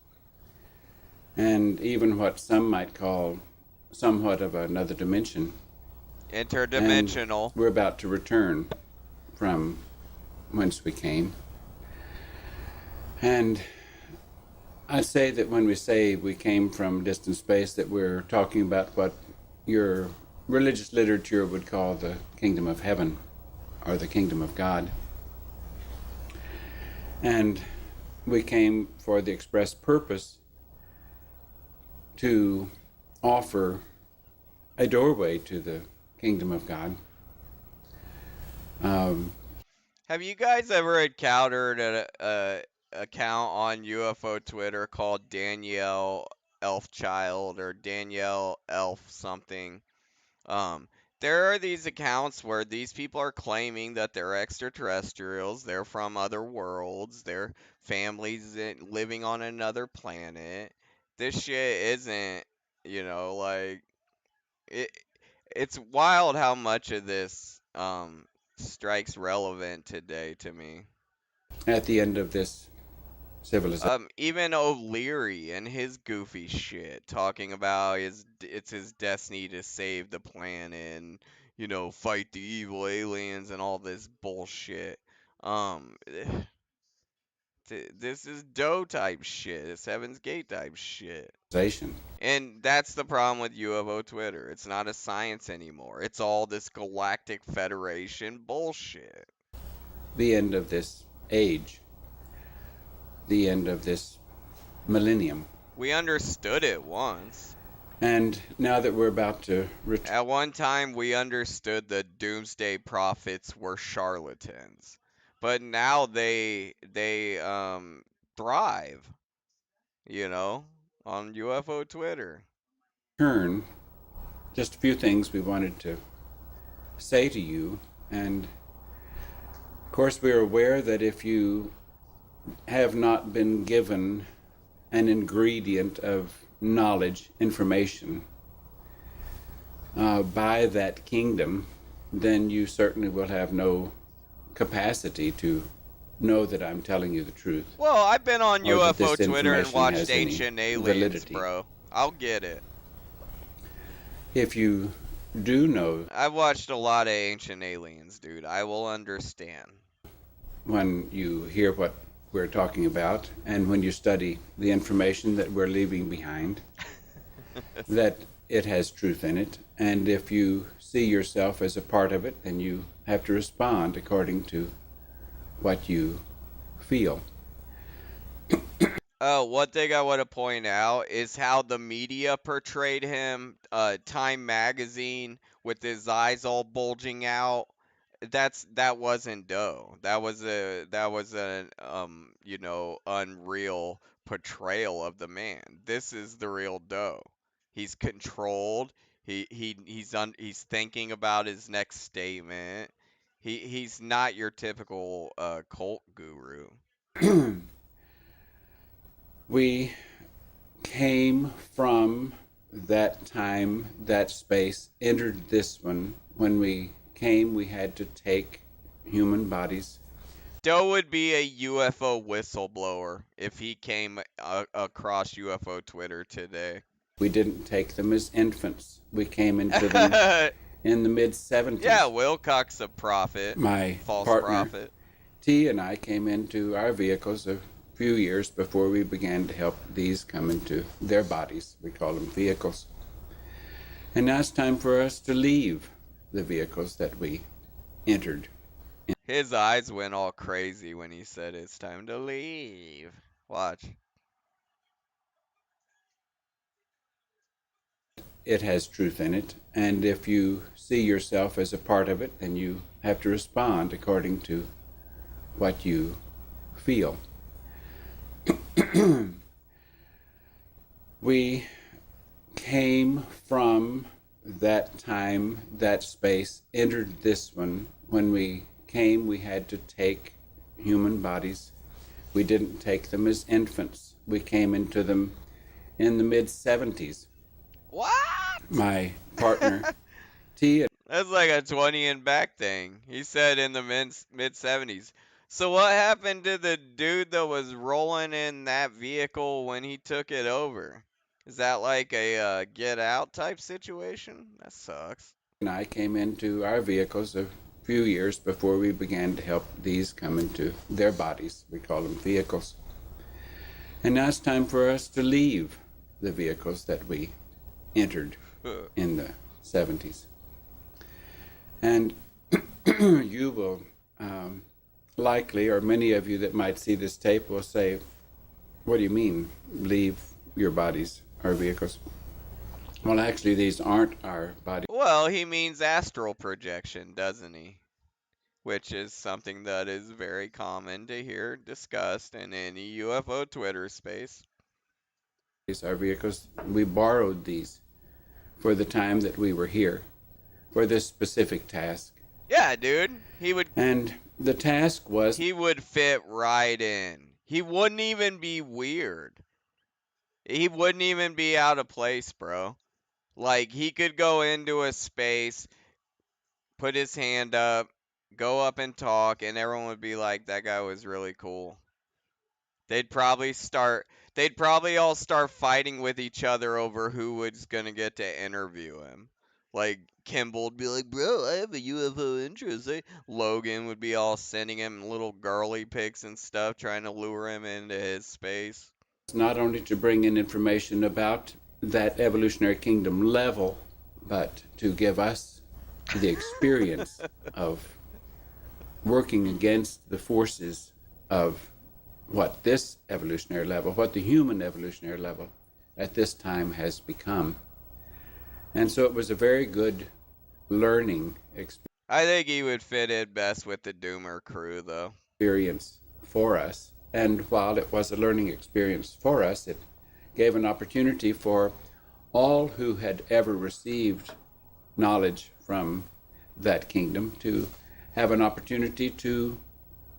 and even what some might call somewhat of another dimension. Interdimensional. And we're about to return from whence we came. And I'd say that when we say we came from distant space, that we're talking about what your religious literature would call the kingdom of heaven, or the kingdom of God. And we came for the express purpose to offer a doorway to the kingdom of God. Have you guys ever encountered a account on UFO Twitter called Danielle Elfchild or Danielle Elf something? There are these accounts where these people are claiming that they're extraterrestrials, they're from other worlds, their families living on another planet. This shit isn't, like it's wild how much of this strikes relevant today to me. At the end of this civilization. Even O'Leary and his goofy shit, talking about it's his destiny to save the planet and, fight the evil aliens and all this bullshit. This is Doe type shit. It's Heaven's Gate type shit. Civilization. And that's the problem with UFO Twitter. It's not a science anymore. It's all this Galactic Federation bullshit. The end of this age. The end of this millennium. We understood it once. And now that we're about to At one time, we understood the doomsday prophets were charlatans. But now they thrive, you know, on UFO Twitter. turn, just a few things we wanted to say to you. And of course, we're aware that if you have not been given an ingredient of knowledge, information by that kingdom, then you certainly will have no capacity to know that I'm telling you the truth. Well, I've been on or that UFO this Twitter and information watched has any Ancient Aliens, validity. bro. I'll get it. If you do know, I've watched a lot of Ancient Aliens, dude. I will understand. when you hear what we're talking about and when you study the information that we're leaving behind, that it has truth in it. And if you see yourself as a part of it, then you have to respond according to what you feel. One thing I want to point out is how the media portrayed him. Time magazine with his eyes all bulging out. That wasn't Doe. That was an you know, unreal portrayal of the man. This is the real Doe. He's controlled. He's thinking about his next statement. He's not your typical cult guru. We came from that time, that space, entered this one. When we came, we had to take human bodies. Doe would be a UFO whistleblower if he came across UFO Twitter today. We didn't take them as infants. We came into them in the mid-70s. Yeah, Wilcox a prophet. My false partner, prophet. T, and I came into our vehicles a few years before we began to help these come into their bodies. We call them vehicles. And now it's time for us to leave the vehicles that we entered. His eyes went all crazy when he said it's time to leave. Watch. It has truth in it, and if you see yourself as a part of it, then you have to respond according to what you feel. We came from that time, that space, entered this one. When we came, we had to take human bodies. We didn't take them as infants. We came into them in the mid-70s. What? My partner, T. That's like a 20 and back thing. He said in the mid 70s. So what happened to the dude that was rolling in that vehicle when he took it over? Is that like a Get Out type situation? That sucks. And I came into our vehicles a few years before we began to help these come into their bodies. We call them vehicles. And now it's time for us to leave the vehicles that we entered in the 70s. And you will likely, or many of you that might see this tape will say, what do you mean, leave your bodies, our vehicles? Well, actually, these aren't our bodies. Well, he means astral projection, doesn't he? Which is something that is very common to hear discussed in any UFO Twitter space. Our vehicles, we borrowed these for the time that we were here, for this specific task. Yeah, dude. And the task was... He would fit right in. He wouldn't even be weird. He wouldn't even be out of place, bro. Like, he could go into a space, put his hand up, go up and talk, and everyone would be like, that guy was really cool. They'd probably all start fighting with each other over who was gonna get to interview him. Like Kimball would be like, bro, I have a UFO interest. Logan would be all sending him little girly pics and stuff, trying to lure him into his space. Not only to bring in information about that evolutionary kingdom level, but to give us the experience of working against the forces of what this evolutionary level, what the human evolutionary level at this time has become. And so it was a very good learning I think he would fit in best with the Doomer crew, though. Experience for us. And while it was a learning experience for us, it gave an opportunity for all who had ever received knowledge from that kingdom to have an opportunity to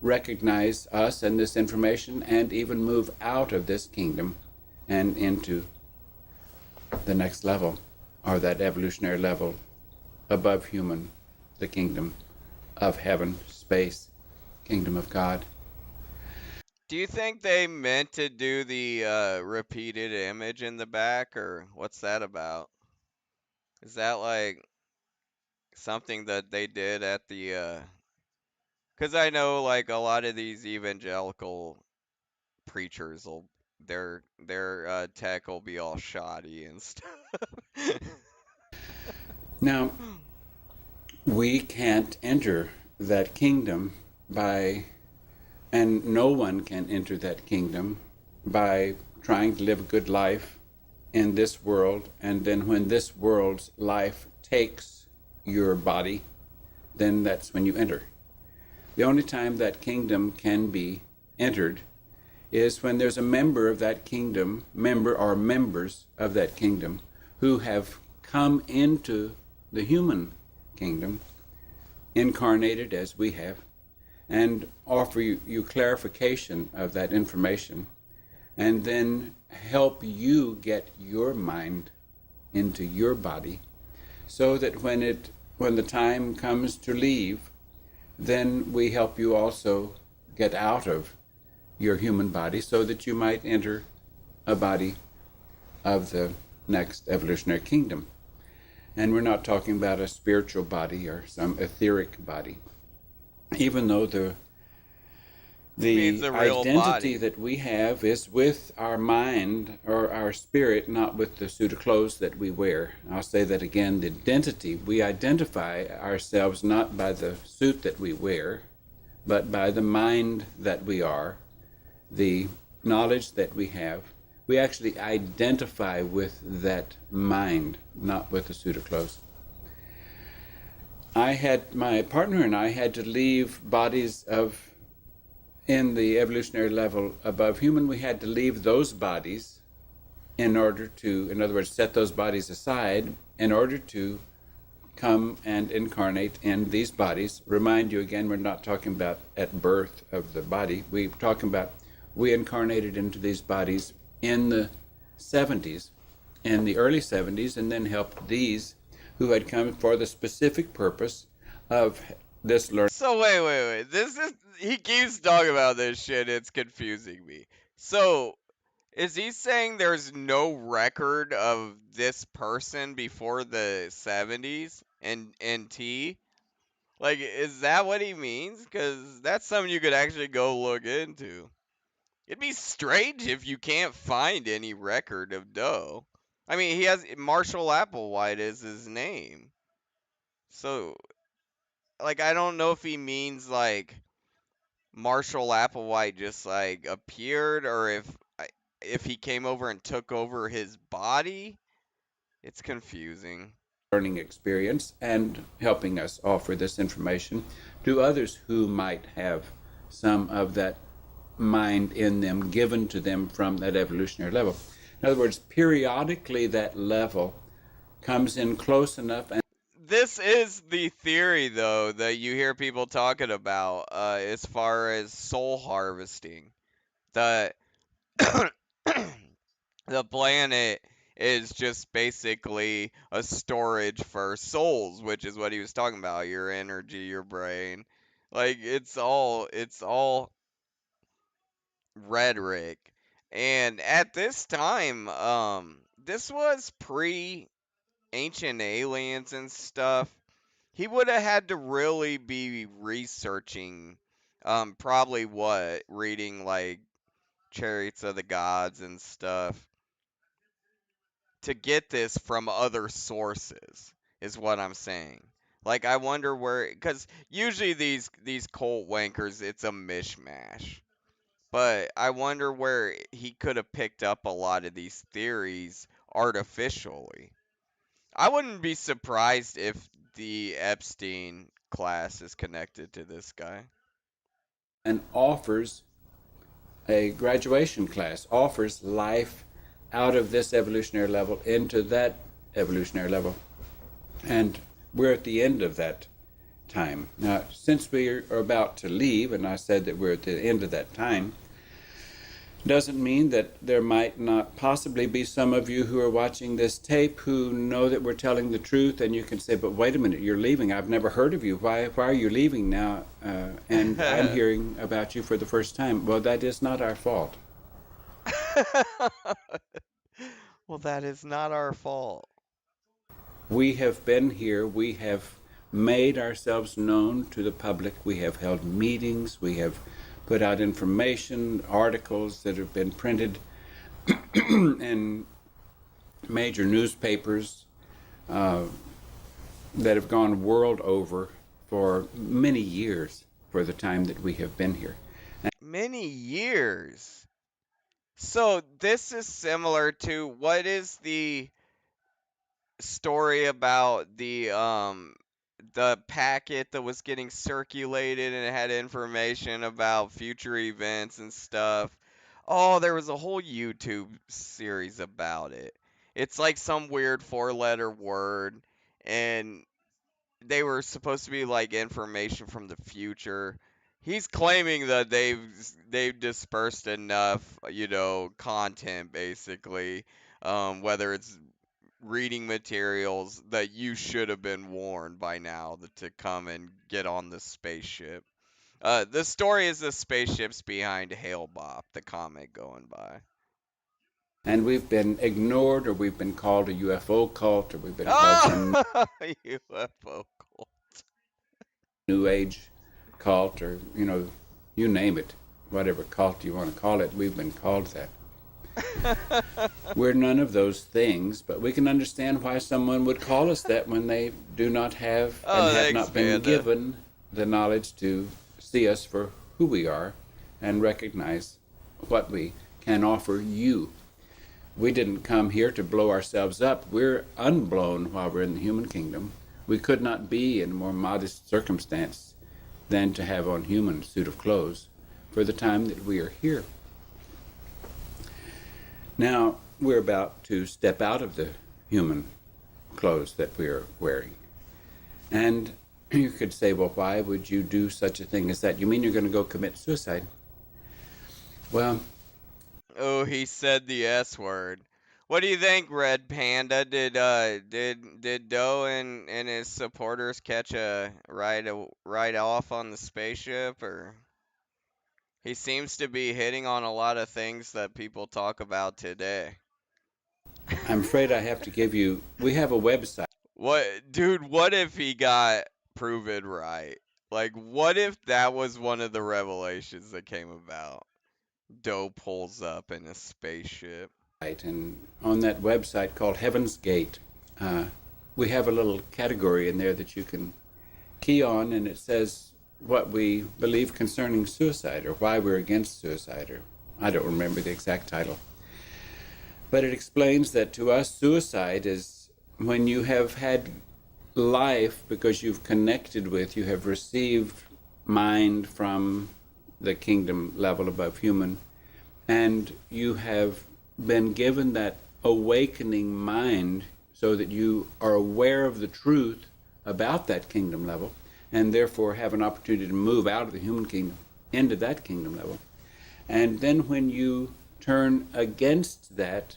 recognize us and this information and even move out of this kingdom and into the next level, or that evolutionary level above human, the kingdom of heaven, space, kingdom of God. Do you think they meant to do the repeated image in the back, or what's that about? Is that like something that they did at the? Because I know like a lot of these evangelical preachers will their tech will be all shoddy and stuff. Now, we can't enter that kingdom by, and no one can enter that kingdom by trying to live a good life in this world, and then when this world's life takes your body, then that's when you enter. The only time that kingdom can be entered is when there's a member of that kingdom, member or members of that kingdom, who have come into the human kingdom, incarnated as we have, and offer you clarification of that information, and then help you get your mind into your body, so that when the time comes to leave, then we help you also get out of your human body so that you might enter a body of the next evolutionary kingdom. And we're not talking about a spiritual body or some etheric body, even though the identity body that we have is with our mind or our spirit, not with the suit of clothes that we wear. I'll say that again, the identity, we identify ourselves not by the suit that we wear, but by the mind that we are, the knowledge that we have. We actually identify with that mind, not with a suit of clothes. My partner and I had to leave bodies in the evolutionary level above human. We had to leave those bodies in order to, in other words, set those bodies aside in order to come and incarnate in these bodies. Remind you again, we're not talking about at birth of the body. We're talking about we incarnated into these bodies in the 70s, in the early 70s, and then helped these who had come for the specific purpose of this learning. So wait. He keeps talking about this shit. It's confusing me. So is he saying there's no record of this person before the 70s and T? Like, is that what he means? Because that's something you could actually go look into. It'd be strange if you can't find any record of Doe. I mean, he has Marshall Applewhite is his name. So, like, I don't know if he means, like, Marshall Applewhite just, like, appeared or if he came over and took over his body. It's confusing. Learning experience and helping us offer this information to others who might have some of that mind in them given to them from that evolutionary level. In other words, periodically that level comes in close enough. And this is the theory, though, that you hear people talking about as far as soul harvesting. The the planet is just basically a storage for souls, which is what he was talking about, your energy, your brain. Like it's all rhetoric. And at this time, this was pre ancient aliens and stuff, he would have had to really be researching, probably reading like Chariots of the Gods and stuff to get this from other sources, is what I'm saying. Like, I wonder where, because usually these cult wankers, it's a mishmash. But I wonder where he could have picked up a lot of these theories artificially. I wouldn't be surprised if the Epstein class is connected to this guy. And offers a graduation class, offers life out of this evolutionary level into that evolutionary level. And we're at the end of that time. Now, since we are about to leave, and I said that we're at the end of that time, doesn't mean that there might not possibly be some of you who are watching this tape who know that we're telling the truth, and you can say, but wait a minute, you're leaving. I've never heard of you. Why are you leaving now? And I'm hearing about you for the first time. Well, that is not our fault. Well, that is not our fault. We have been here. We have made ourselves known to the public. We have held meetings. We have put out information, articles that have been printed in major newspapers that have gone world over for many years for the time that we have been here. Many years. So this is similar to, what is the story about the packet that was getting circulated and it had information about future events and stuff? Oh, there was a whole YouTube series about it. It's like some weird 4-letter word, and they were supposed to be like information from the future. He's claiming that they've dispersed enough, content basically, whether it's reading materials, that you should have been warned by now to come and get on the spaceship. The story is the spaceship's behind Hale-Bopp, the comet going by. And we've been ignored, or we've been called a UFO cult, or we've been called some UFO cult. New Age cult, or, you name it. Whatever cult you want to call it, we've been called that. We're none of those things, but we can understand why someone would call us that when they do not have and have not been given the knowledge to see us for who we are and recognize what we can offer you. We didn't come here to blow ourselves up. We're unblown while we're in the human kingdom. We could not be in a more modest circumstance than to have on human suit of clothes for the time that we are here. Now, we're about to step out of the human clothes that we are wearing. And you could say, well, why would you do such a thing as that? You mean you're going to go commit suicide? Well... Oh, he said the S word. What do you think, Red Panda? Did Doe and his supporters catch a ride off on the spaceship, or... He seems to be hitting on a lot of things that people talk about today. I'm afraid I have to give you... We have a website. Dude, what if he got proven right? Like, what if that was one of the revelations that came about? Doe pulls up in a spaceship. And on that website called Heaven's Gate, we have a little category in there that you can key on, and it says what we believe concerning suicide, or why we're against suicide, or I don't remember the exact title. But it explains that to us, suicide is when you have had life because you've connected with, you have received mind from the kingdom level above human, and you have been given that awakening mind so that you are aware of the truth about that kingdom level, and therefore have an opportunity to move out of the human kingdom into that kingdom level. And then when you turn against that,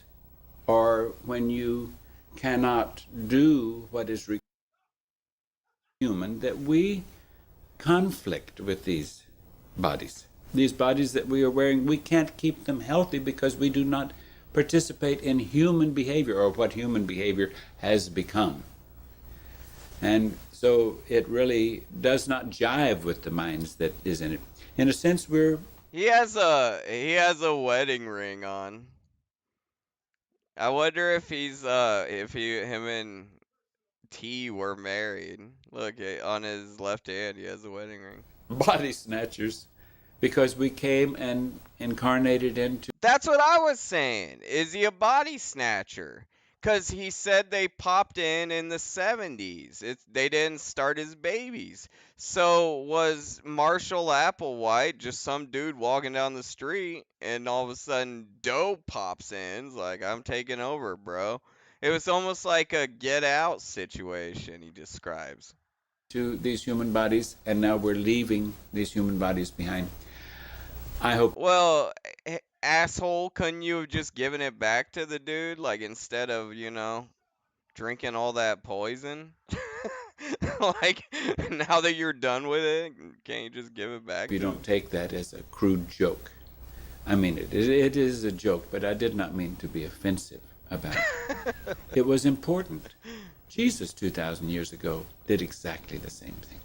or when you cannot do what is human, that we conflict with these bodies. These bodies that we are wearing, we can't keep them healthy because we do not participate in human behavior, or what human behavior has become. And so it really does not jive with the minds that is in it. In a sense, He has a wedding ring on. I wonder if him and T were married. Look, on his left hand, he has a wedding ring. body snatchers, because we came and incarnated into... That's what I was saying. Is he a body snatcher? Because he said they popped in the 70s. They didn't start as babies. So was Marshall Applewhite just some dude walking down the street, and all of a sudden Doe pops in? It's like, I'm taking over, bro. It was almost like a Get Out situation, he describes. To these human bodies, and now we're leaving these human bodies behind. I hope... Well, asshole, couldn't you have just given it back to the dude? Like, instead of, drinking all that poison? Like, now that you're done with it, can't you just give it back? You don't take that as a crude joke. I mean, it is a joke, but I did not mean to be offensive about it. It was important. Jesus, 2,000 years ago, did exactly the same thing.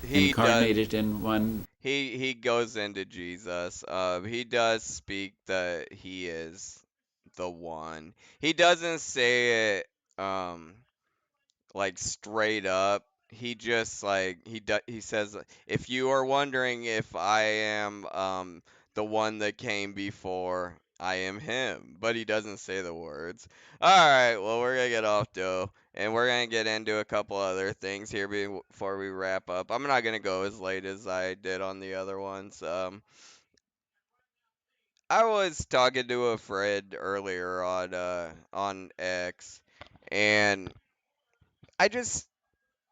He incarnated in one... He goes into Jesus. He does speak that he is the one. He doesn't say it, like, straight up. He just, like, he says, if you are wondering if I am the one that came before, I am him. But he doesn't say the words. Alright, well, we're gonna get off, Doe, and we're gonna get into a couple other things here before we wrap up. I'm not gonna go as late as I did on the other ones. I was talking to a friend earlier on X, and I just...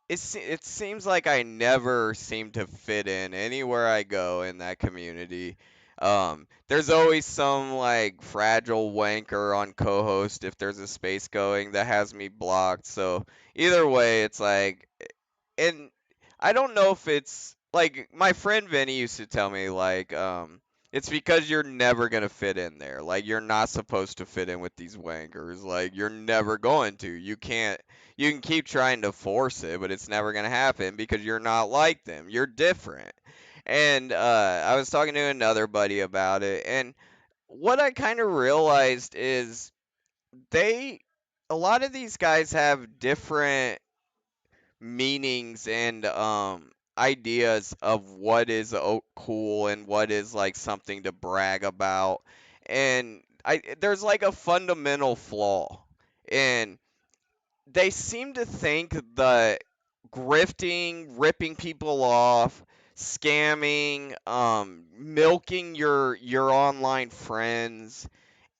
it seems like I never seem to fit in anywhere I go in that community. There's always some, like, fragile wanker on co-host if there's a space going that has me blocked. So either way, it's like, and I don't know if it's like my friend Vinny used to tell me, like, it's because you're never gonna fit in there. Like, you're not supposed to fit in with these wankers. Like, you're never going to. You can't. You can keep trying to force it, but it's never gonna happen because you're not like them. You're different. And I was talking to another buddy about it, and what I kind of realized is a lot of these guys have different meanings and ideas of what is cool and what is, like, something to brag about. And there's, like, a fundamental flaw, and they seem to think that grifting, ripping people off, scamming, milking your online friends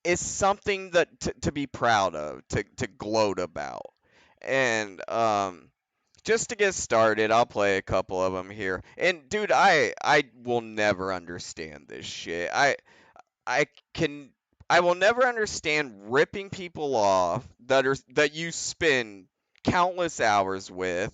is something that to be proud of, to gloat about. And just to get started, I'll play a couple of them here. And dude, I will never understand this shit. I can I will never understand ripping people off that you spend countless hours with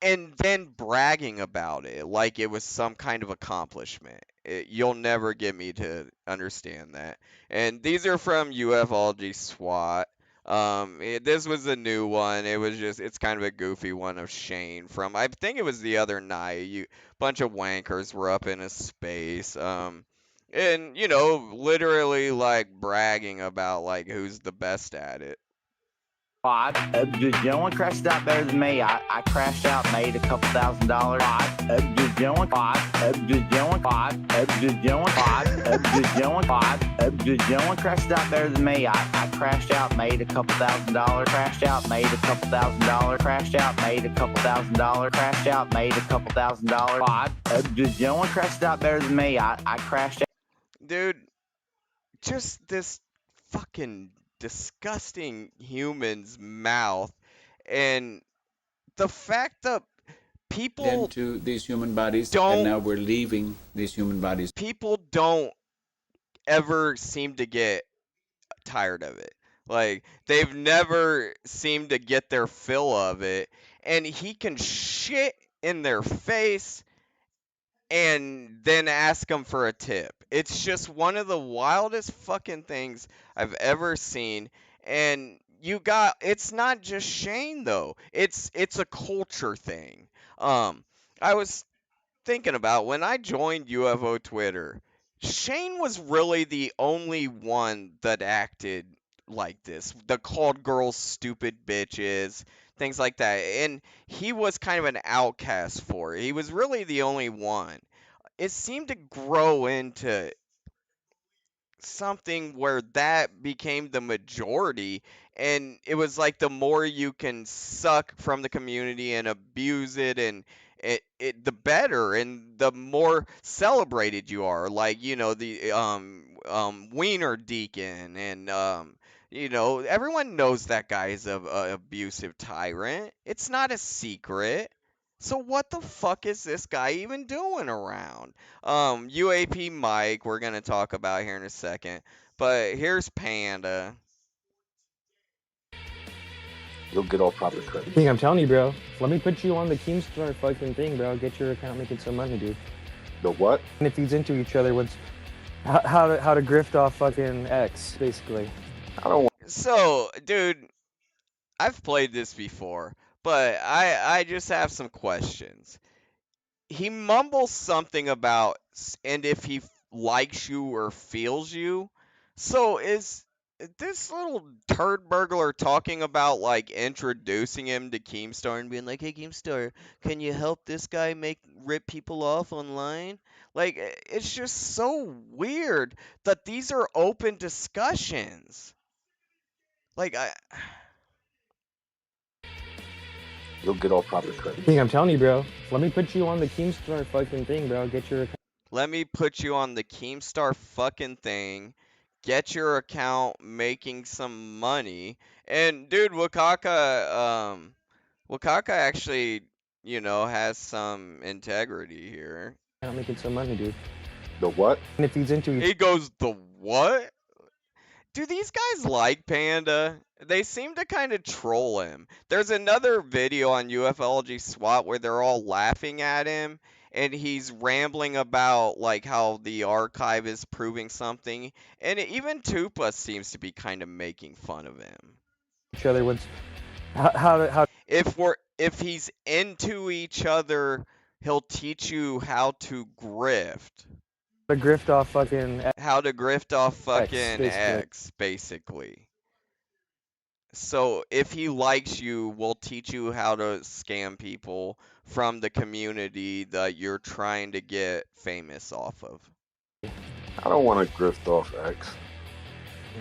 and then bragging about it like it was some kind of accomplishment. You'll never get me to understand that. And these are from UFology SWAT. This was a new one. It's kind of a goofy one of Shane from, I think it was the other night. Bunch of wankers were up in a space. And literally, like, bragging about, like, who's the best at it. Just no one crashed out better than me. I crashed out, made a couple $1,000. Just no one crashed out better than me. I crashed out, made a couple $1,000. Crashed out, made a couple $1,000. Crashed out, made a couple $1,000. Crashed out, made a couple $1,000. Just no one crashed out better than me. I crashed out. Dude, just this fucking disgusting human's mouth, and the fact that people into these human bodies, and now we're leaving these human bodies. People don't ever seem to get tired of it. Like, they've never seemed to get their fill of it, and he can shit in their face and then ask them for a tip. It's just one of the wildest fucking things I've ever seen. And it's not just Shane though. It's a culture thing. I was thinking about when I joined UFO Twitter, Shane was really the only one that acted like this. That called girls stupid bitches, things like that. And he was kind of an outcast for it. He was really the only one. It seemed to grow into something where that became the majority, and it was like the more you can suck from the community and abuse it, and the better and the more celebrated you are, like, the wiener deacon, and everyone knows that guy is a abusive tyrant. It's not a secret. So what the fuck is this guy even doing around? UAP Mike, we're gonna talk about here in a second. But here's Panda. You'll get all proper credit. Thing I'm telling you, bro. Let me put you on the Keemstar fucking thing, bro. Get your account making some money, dude. The what? And it feeds into each other. How to grift off fucking X, basically. I don't want. So, dude, I've played this before, but I just have some questions. He mumbles something about, and if he likes you or feels you. So is this little turd burglar talking about like introducing him to Keemstar and being like, "Hey Keemstar, can you help this guy rip people off online?" Like, it's just so weird that these are open discussions. Like, You'll get all proper credit. Thing I'm telling you, bro. Let me put you on the Keemstar fucking thing, bro. Get your account. Let me put you on the Keemstar fucking thing. Get your account making some money. And dude, Wakaka actually, has some integrity here. Account making some money, dude. The what? And it feeds into He goes, the what? Do these guys like Panda? They seem to kind of troll him. There's another video on Ufology SWAT where they're all laughing at him, and he's rambling about like how the archive is proving something, and even Tupa seems to be kind of making fun of him. each other. How If he's into each other, he'll teach you how to grift. to grift off fucking How to grift off fucking basically. X, basically. So if he likes you, we'll teach you how to scam people from the community that you're trying to get famous off of. I don't want to grift off X.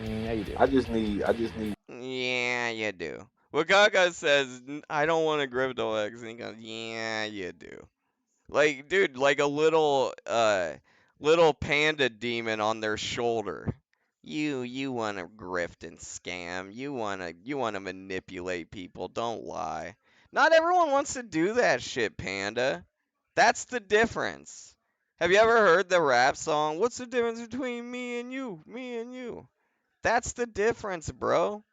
Yeah, you do. I just need. Yeah, you do. Wagaga says, I don't want to grift off X. And he goes, yeah, you do. Like, dude, like a little panda demon on their shoulder. You want to grift and scam. You want to manipulate people. Don't lie. Not everyone wants to do that shit, Panda. That's the difference. Have you ever heard the rap song? What's the difference between me and you? Me and you. That's the difference, bro.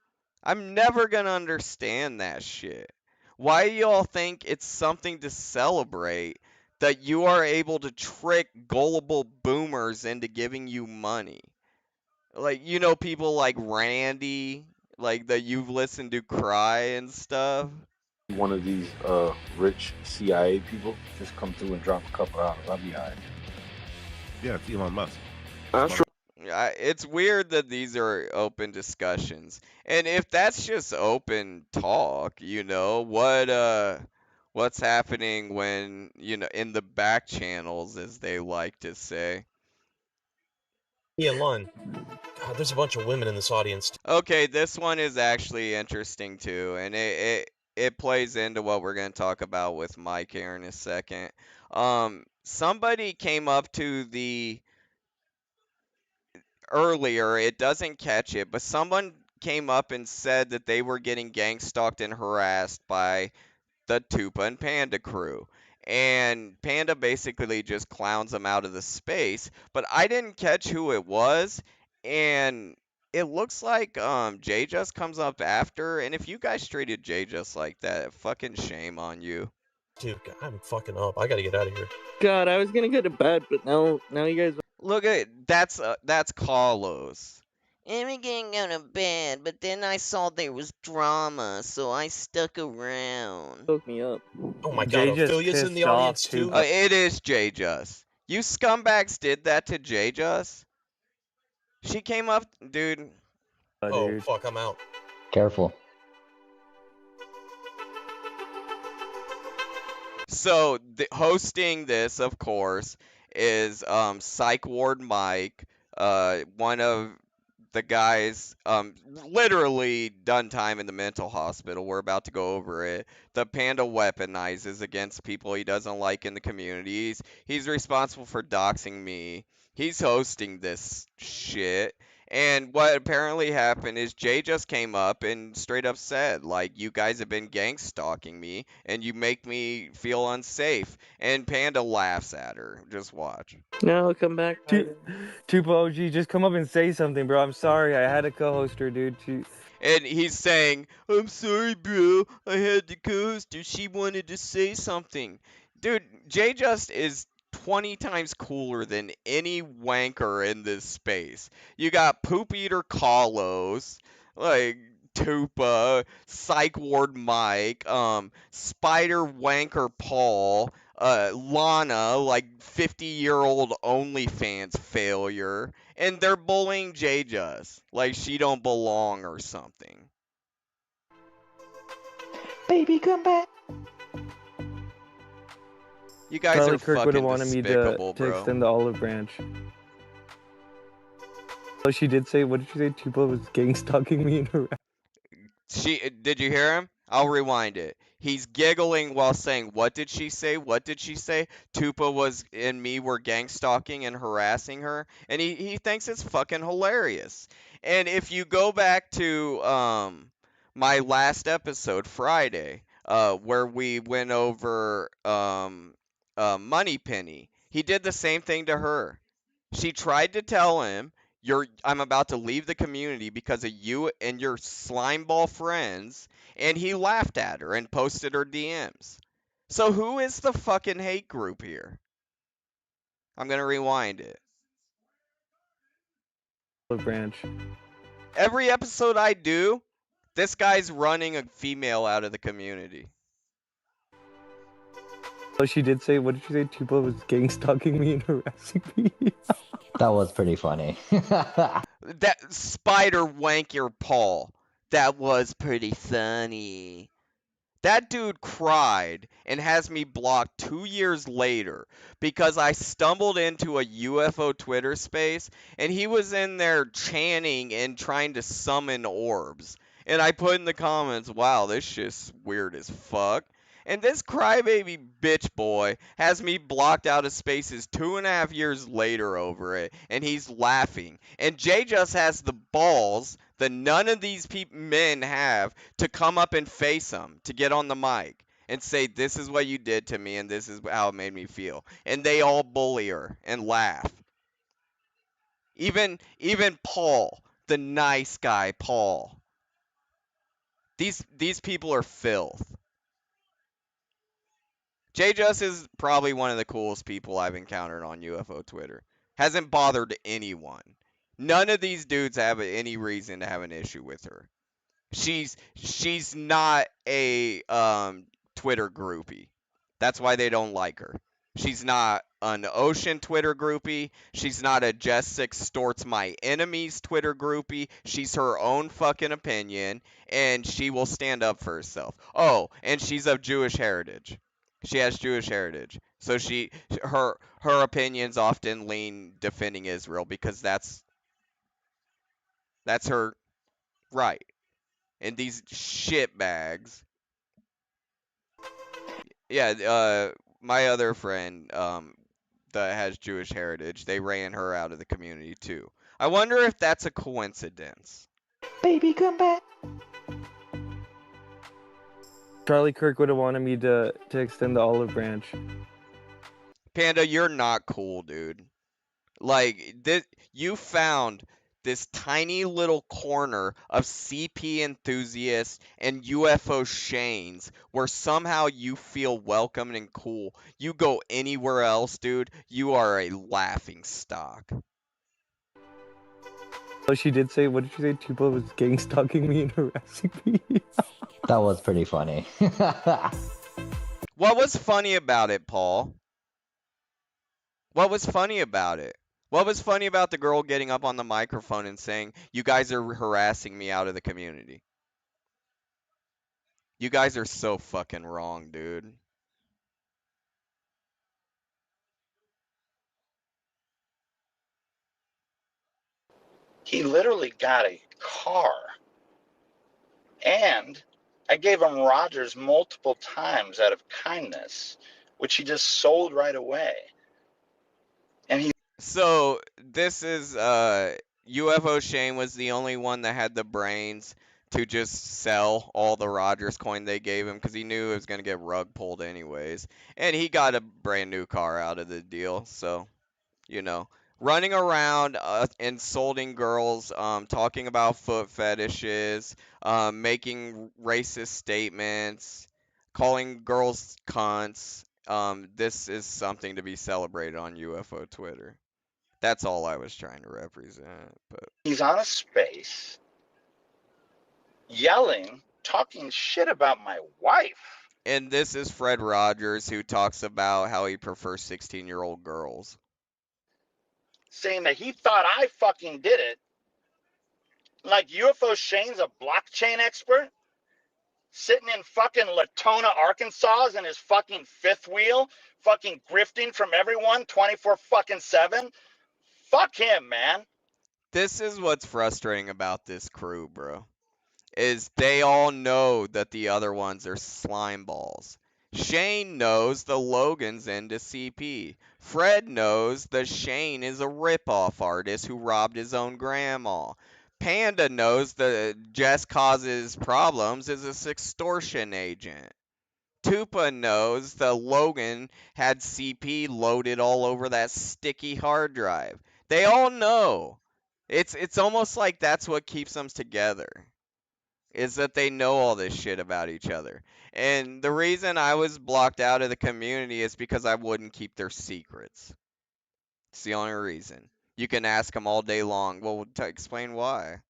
I'm never gonna understand that shit. Why do y'all think it's something to celebrate that you are able to trick gullible boomers into giving you money? Like, people like Randy, like that you've listened to cry and stuff. One of these rich CIA people just come through and drop a couple out. I'll be alright. Yeah, it's Elon Musk. That's true. It's weird that these are open discussions. And if that's just open talk, what's happening when, in the back channels, as they like to say. Ian Lund, there's a bunch of women in this audience. Okay, this one is actually interesting too, and it plays into what we're going to talk about with Mike here in a second. Somebody came up to earlier, it doesn't catch it, but someone came up and said that they were getting gang stalked and harassed by the Tupa and Panda crew. And Panda basically just clowns them out of the space, but I didn't catch who it was, and it looks like Jay Just comes up after, and if you guys treated Jay Just like that, fucking shame on you. Dude, I'm fucking up. I gotta get out of here. God, I was gonna go to bed, but now you guys. Look at that's Carlos. I'm gonna go to bed, but then I saw there was drama, so I stuck around. Woke me up. Oh my god, Ophelia's in the audience too. It is J Just. You scumbags did that to J Just. She came up, dude. Oh fuck, I'm out. Careful. So hosting this, of course, is Psych Ward Mike, one of the guys literally done time in the mental hospital. We're about to go over it. The Panda weaponizes against people he doesn't like in the communities. He's responsible for doxing me. He's hosting this shit. And what apparently happened is Jay just came up and straight up said, like, you guys have been gang stalking me and you make me feel unsafe. And Panda laughs at her. Just watch. No, I'll come back. Tupa OG, just come up and say something, bro. I'm sorry. I had to co-host her, dude. And he's saying, I'm sorry, bro. I had to co-host her. She wanted to say something. Dude, Jay Just is 20 times cooler than any wanker in this space. You got Poop Eater Carlos, like Tupa, Psych Ward Mike, Spider Wanker Paul, Lana, like 50-year-old OnlyFans failure, and they're bullying J Just like she don't belong or something. Baby, come back. You guys Charlie are Kirk would fucking have wanted me despicable, to bro. extend the olive branch. Oh, she did say, what did she say? Tupa was gang stalking me in her. Did you hear him? I'll rewind it. He's giggling while saying, what did she say? What did she say? Tupa and me were gang stalking and harassing her. And he thinks it's fucking hilarious. And if you go back to my last episode, Friday, where we went over Moneypenny, he did the same thing to her. She tried to tell him, I'm about to leave the community because of you and your slimeball friends, and he laughed at her and posted her DMs. So who is the fucking hate group here? I'm gonna rewind it. Branch. Every episode I do, this guy's running a female out of the community. Oh, she did say, what did she say? Tupa was gang stalking me and harassing me. That was pretty funny. That Spider Wanker Paul. That was pretty funny. That dude cried and has me blocked 2 years later because I stumbled into a UFO Twitter space and he was in there chanting and trying to summon orbs. And I put in the comments, wow, this shit's weird as fuck. And this crybaby bitch boy has me blocked out of spaces 2.5 years later over it, and he's laughing. And Jay just has the balls that none of these men have to come up and face him, to get on the mic and say, this is what you did to me and this is how it made me feel. And they all bully her and laugh. Even Paul, the nice guy, Paul. These people are filth. Jay Just is probably one of the coolest people I've encountered on UFO Twitter. Hasn't bothered anyone. None of these dudes have any reason to have an issue with her. She's not a Twitter groupie. That's why they don't like her. She's not an Ocean Twitter groupie. She's not a Just extorts my enemies Twitter groupie. She's her own fucking opinion, and she will stand up for herself. Oh, and she's of Jewish heritage. She has Jewish heritage. So her opinions often lean defending Israel because that's her right. And these shitbags. Yeah, my other friend that has Jewish heritage, they ran her out of the community too. I wonder if that's a coincidence. Baby, come back. Charlie Kirk would have wanted me to extend the olive branch. Panda, you're not cool, dude. Like, you found this tiny little corner of CP enthusiasts and UFO shanes where somehow you feel welcome and cool. You go anywhere else, dude, you are a laughing stock. Oh, she did say, what did she say? Tupa was gang stalking me and harassing me. That was pretty funny. What was funny about it, Paul? What was funny about it? What was funny about the girl getting up on the microphone and saying, "You guys are harassing me out of the community"? You guys are so fucking wrong, dude. He literally got a car. And I gave him Rogers multiple times out of kindness, which he just sold right away. And he So this is UFO Shane was the only one that had the brains to just sell all the Rogers coin they gave him because he knew it was gonna get rug pulled anyways, and he got a brand new car out of the deal. So, you know, running around insulting girls, talking about foot fetishes, making racist statements, calling girls cunts. This is something to be celebrated on UFO Twitter. That's all I was trying to represent. But he's on a space yelling, talking shit about my wife. And this is Fred Rogers, who talks about how he prefers 16-year-old girls. Saying that he thought I fucking did it. Like UFO Shane's a blockchain expert? Sitting in fucking Latona, Arkansas in his fucking fifth wheel, fucking grifting from everyone 24/7. Fuck him, man. This is what's frustrating about this crew, bro. Is they all know that the other ones are slime balls. Shane knows the Logan's into CP. Fred knows the Shane is a ripoff artist who robbed his own grandma. Panda knows that Jess causes problems is a extortion agent. Tupa knows the Logan had CP loaded all over that sticky hard drive. They all know. It's almost like that's what keeps them together. Is that they know all this shit about each other. And the reason I was blocked out of the community is because I wouldn't keep their secrets. It's the only reason. You can ask them all day long, well, explain why.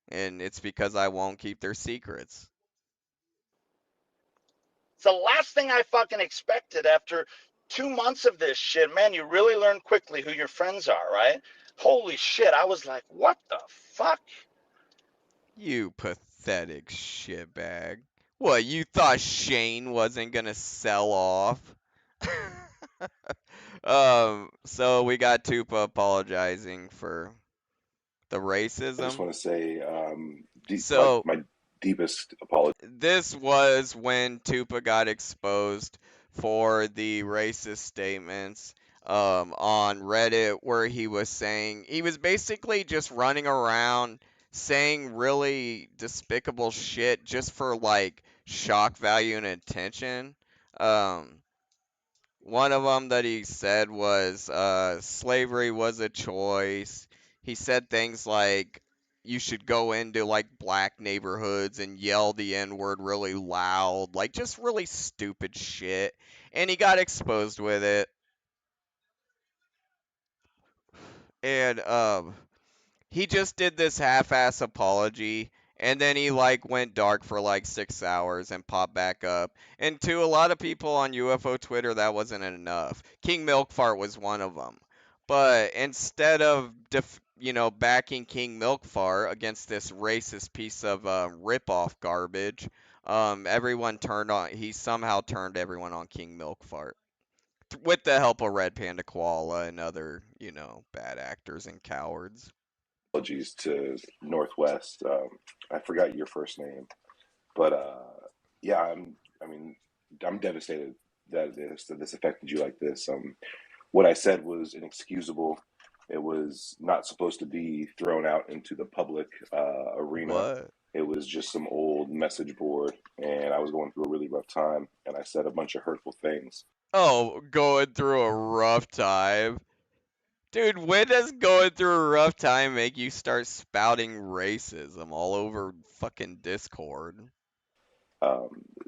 And it's because I won't keep their secrets. It's the last thing I fucking expected after 2 months of this shit. Man, you really learn quickly who your friends are, right? Holy shit. I was like, what the fuck? You pathetic shitbag. What, you thought Shane wasn't gonna sell off? So we got Tupa apologizing for the racism. I just want to say, So my deepest apology. This was when Tupa got exposed for the racist statements on Reddit, where he was basically just running around saying really despicable shit just for like shock value and attention. One of them that he said was slavery was a choice. He said things like you should go into like black neighborhoods and yell the N-word really loud, like just really stupid shit. And he got exposed with it. And he just did this half-ass apology, and then he like went dark for like 6 hours and popped back up. And to a lot of people on UFO Twitter, that wasn't enough. King Milkfart was one of them. But instead of backing King Milkfart against this racist piece of rip-off garbage, he somehow turned everyone on King Milkfart with the help of Red Panda Koala and other bad actors and cowards. Apologies to Northwest. I forgot your first name, but yeah, I'm devastated that this affected you like this. What I said was inexcusable. It was not supposed to be thrown out into the public arena. What? It was just some old message board, and I was going through a really rough time, and I said a bunch of hurtful things. Oh, going through a rough time. Dude, when does going through a rough time make you start spouting racism all over fucking Discord?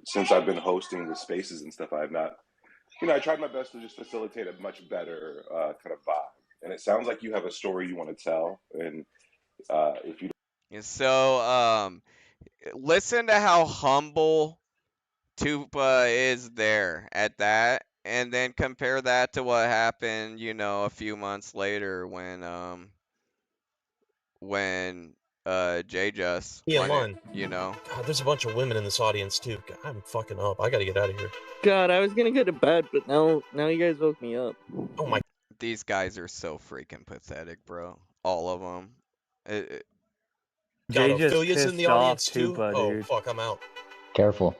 Since I've been hosting the spaces and stuff, I've not, I tried my best to just facilitate a much better kind of vibe. And it sounds like you have a story you want to tell, and if you And so, listen to how humble Tupa is there at that, and then compare that to what happened, a few months later when J Just Ian went it, Lund. God, there's a bunch of women in this audience too. God, I'm fucking up. I gotta get out of here. God, I was gonna go to bed, but now you guys woke me up. Oh my. These guys are so freaking pathetic, bro. All of them. God, Jay just Ophelia's in the pissed off audience too. Tupa, Oh dude. fuck, I'm out. Careful.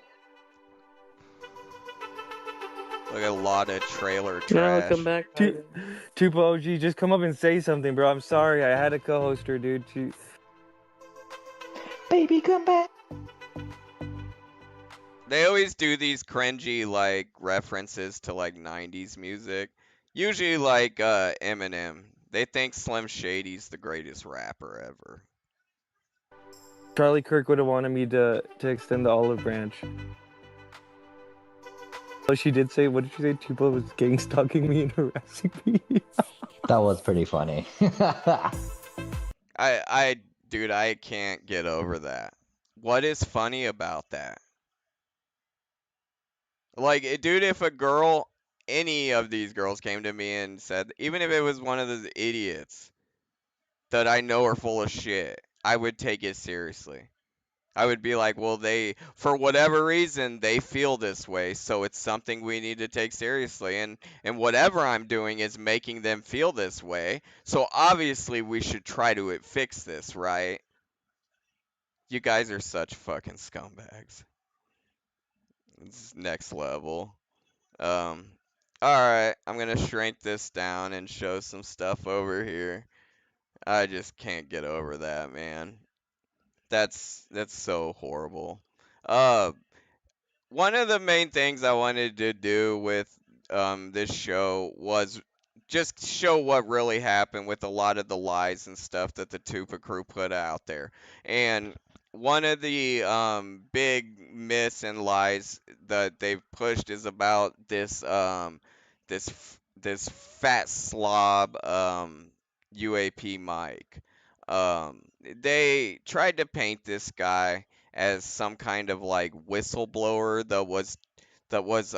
Like a lot of trailer No, trash. come back. Tupa OG, just come up and say something, bro. I'm sorry, I had a co-hoster, dude. Baby, come back. They always do these cringy like references to like 90s music. Usually like Eminem. They think Slim Shady's the greatest rapper ever. Charlie Kirk would have wanted me to extend the olive branch. Oh, she did say, what did she say? Tupa was gang stalking me and harassing me. That was pretty funny. Dude, I can't get over that. What is funny about that? Like, dude, if a girl, any of these girls came to me and said, even if it was one of those idiots that I know are full of shit, I would take it seriously. I would be like, well, for whatever reason, they feel this way, so it's something we need to take seriously. And whatever I'm doing is making them feel this way, so obviously we should try to fix this, right? You guys are such fucking scumbags. It's next level. Alright, I'm gonna shrink this down and show some stuff over here. I just can't get over that, man. That's so horrible. One of the main things I wanted to do with this show was just show what really happened with a lot of the lies and stuff that the Tupa crew put out there. And one of the big myths and lies that they've pushed is about this fat slob UAP Mike. They tried to paint this guy as some kind of like whistleblower that was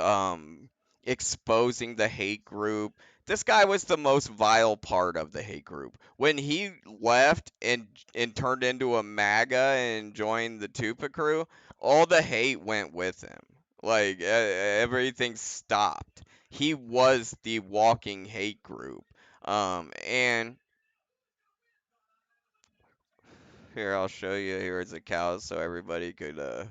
exposing the hate group. This guy was the most vile part of the hate group. When he left and turned into a MAGA and joined the Tupa crew, all the hate went with him. Like everything stopped. He was the walking hate group. And here I'll show you. Here's a cow so everybody could know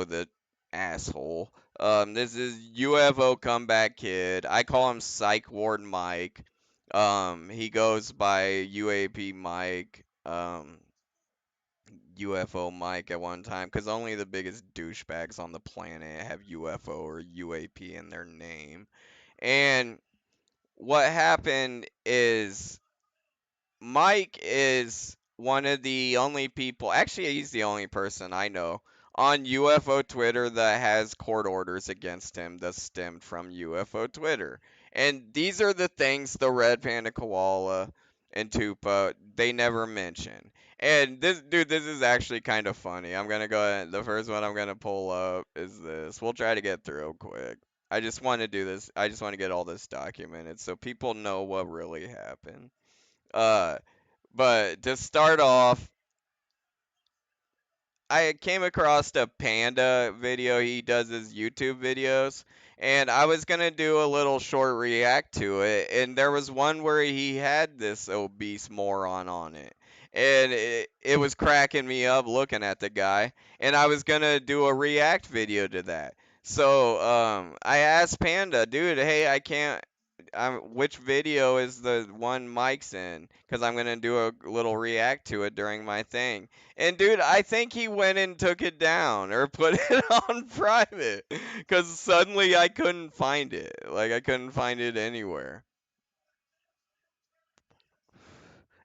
the asshole. This is UFO comeback kid. I call him Psych Ward Mike. He goes by UAP Mike. UFO Mike at one time, because only the biggest douchebags on the planet have UFO or UAP in their name. And what happened is Mike is one of the only people, actually, he's the only person I know on UFO Twitter that has court orders against him that stemmed from UFO Twitter. And these are the things the Red Panda Koala and Tupa, they never mention. And this is actually kind of funny. I'm gonna go ahead. The first one I'm gonna pull up is this. We'll try to get through it quick. I just want to do this. I just want to get all this documented so people know what really happened. Uh, but to start off, I came across a Panda video. He does his YouTube videos, and I was gonna do a little short react to it, and there was one where he had this obese moron on it, and it was cracking me up looking at the guy, and I was gonna do a react video to that. So I asked Panda, dude, hey, I can't. Which video is the one Mike's in? Because I'm gonna do a little react to it during my thing. And dude, I think he went and took it down or put it on private because suddenly I couldn't find it. Like I couldn't find it anywhere.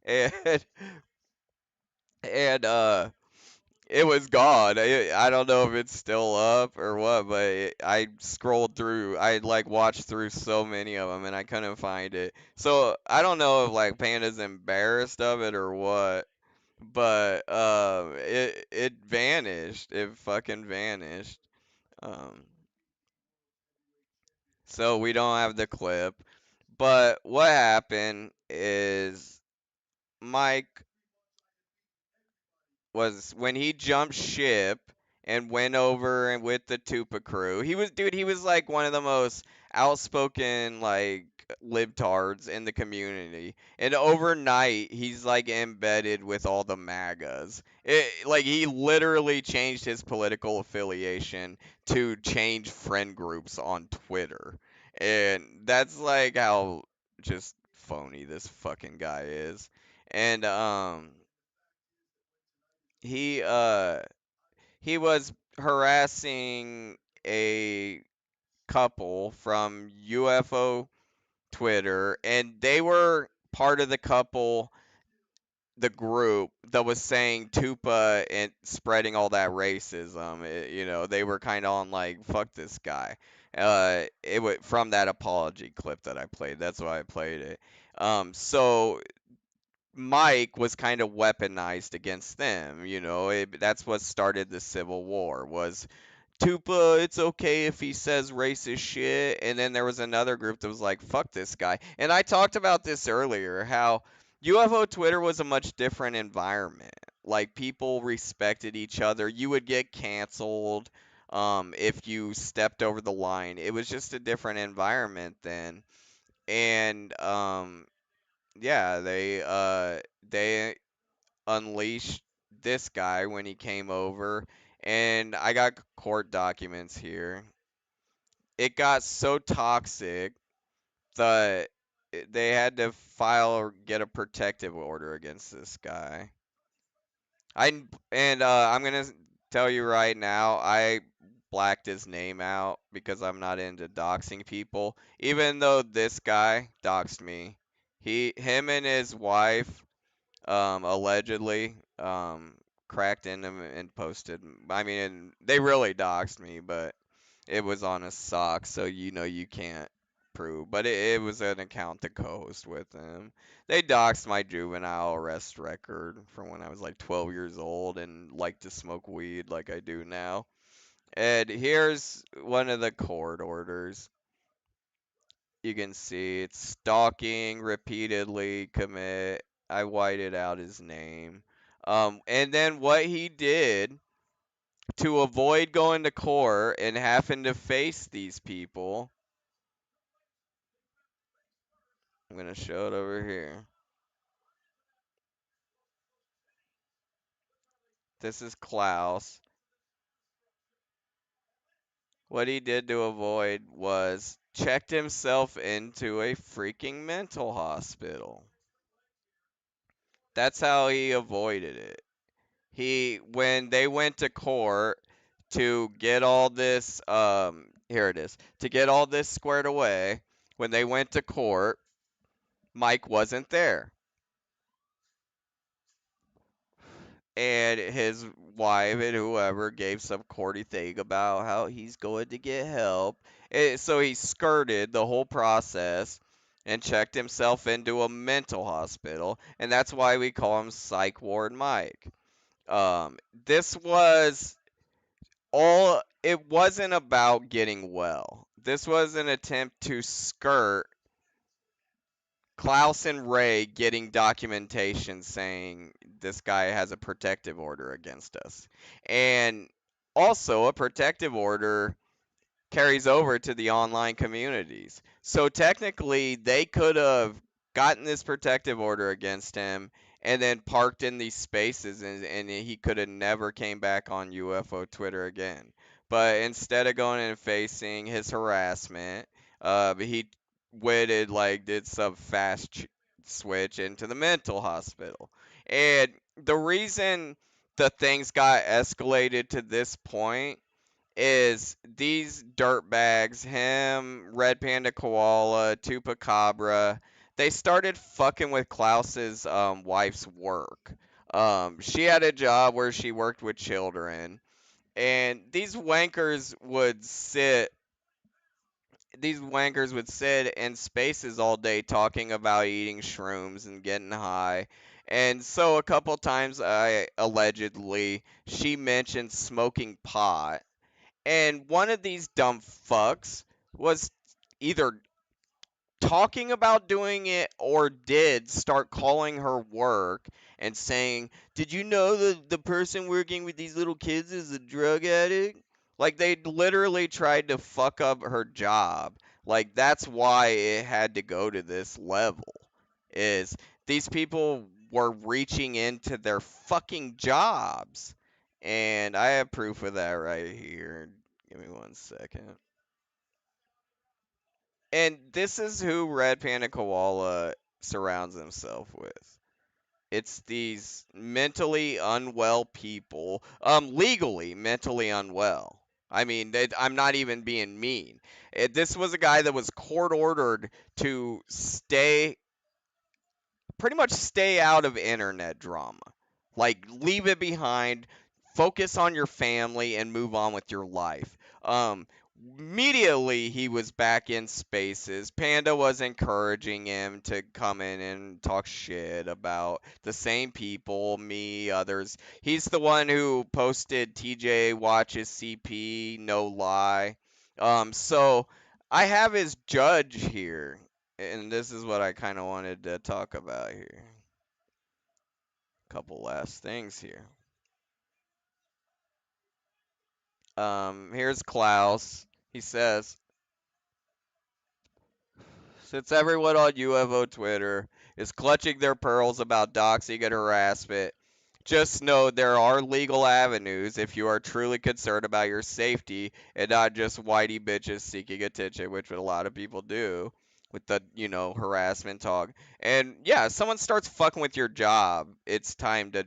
and and it was gone. I don't know if it's still up or what, but I scrolled through. I like watched through so many of them, and I couldn't find it. So I don't know if like Panda's embarrassed of it or what, but it vanished. It fucking vanished. Um, so we don't have the clip. But what happened is Mike was when he jumped ship and went over and with the Tupa crew. He was like one of the most outspoken like libtards in the community. And overnight, he's like embedded with all the MAGAs. Like he literally changed his political affiliation to change friend groups on Twitter. And that's like how just phony this fucking guy is. And he uh he was harassing a couple from UFO Twitter, and they were part of the couple, the group that was saying Tupa and spreading all that racism. You know, they were kind of on like fuck this guy. It was from that apology clip that I played. That's why I played it. So Mike was kind of weaponized against them. You know, that's what started the Civil War. Was Tupa, it's okay if he says racist shit. And then there was another group that was like, fuck this guy. And I talked about this earlier, how UFO Twitter was a much different environment. Like, people respected each other. You would get canceled if you stepped over the line. It was just a different environment then. And, yeah, they unleashed this guy when he came over, and I got court documents here. It got so toxic that they had to file or get a protective order against this guy. I'm gonna tell you right now, I blacked his name out because I'm not into doxing people. Even though this guy doxed me, him and his wife allegedly cracked in them and posted. I mean, and they really doxed me, but it was on a sock, so you know you can't prove. But it was an account to co-host with them. They doxed my juvenile arrest record from when I was like 12 years old and liked to smoke weed like I do now. And here's one of the court orders. You can see it's stalking, repeatedly commit. I whited out his name. And then what he did to avoid going to court and having to face these people. I'm going to show it over here. This is Klaus. What he did to avoid was checked himself into a freaking mental hospital. That's how he avoided it. When they went to court to get all this, here it is, to get all this squared away, when they went to court, Mike wasn't there. And his wife and whoever gave some corny thing about how he's going to get help. So he skirted the whole process and checked himself into a mental hospital, and that's why we call him Psych Ward Mike. This was it wasn't about getting well. This was an attempt to skirt Klaus and Ray getting documentation saying this guy has a protective order against us. And also, a protective order carries over to the online communities. So technically, they could have gotten this protective order against him and then parked in these spaces, and he could have never came back on UFO Twitter again. But instead of going and facing his harassment, he did some fast switch into the mental hospital. And the reason the things got escalated to this point is these dirtbags, him, Red Panda Koala, Tupacabra, they started fucking with Klaus's wife's work. She had a job where she worked with children, and these wankers would sit in spaces all day talking about eating shrooms and getting high. And so a couple times she mentioned smoking pot. And one of these dumb fucks was either talking about doing it or did start calling her work and saying, "Did you know the person working with these little kids is a drug addict?" Like they literally tried to fuck up her job. Like that's why it had to go to this level. Is these people were reaching into their fucking jobs. And I have proof of that right here. Give me 1 second. And this is who Red Panda Koala surrounds himself with. It's these mentally unwell people, legally mentally unwell. I mean, I'm not even being mean. This was a guy that was court ordered to pretty much stay out of internet drama. Like, leave it behind, focus on your family, and move on with your life. Immediately, he was back in spaces. Panda was encouraging him to come in and talk shit about the same people, me, others. He's the one who posted TJ watches CP, no lie. So I have his judge here, and this is what I kind of wanted to talk about here. Couple last things here. Here's Klaus. He says, since everyone on UFO Twitter is clutching their pearls about doxing and harassment, just know there are legal avenues if you are truly concerned about your safety and not just whitey bitches seeking attention, which a lot of people do with the, harassment talk. And yeah, if someone starts fucking with your job, it's time to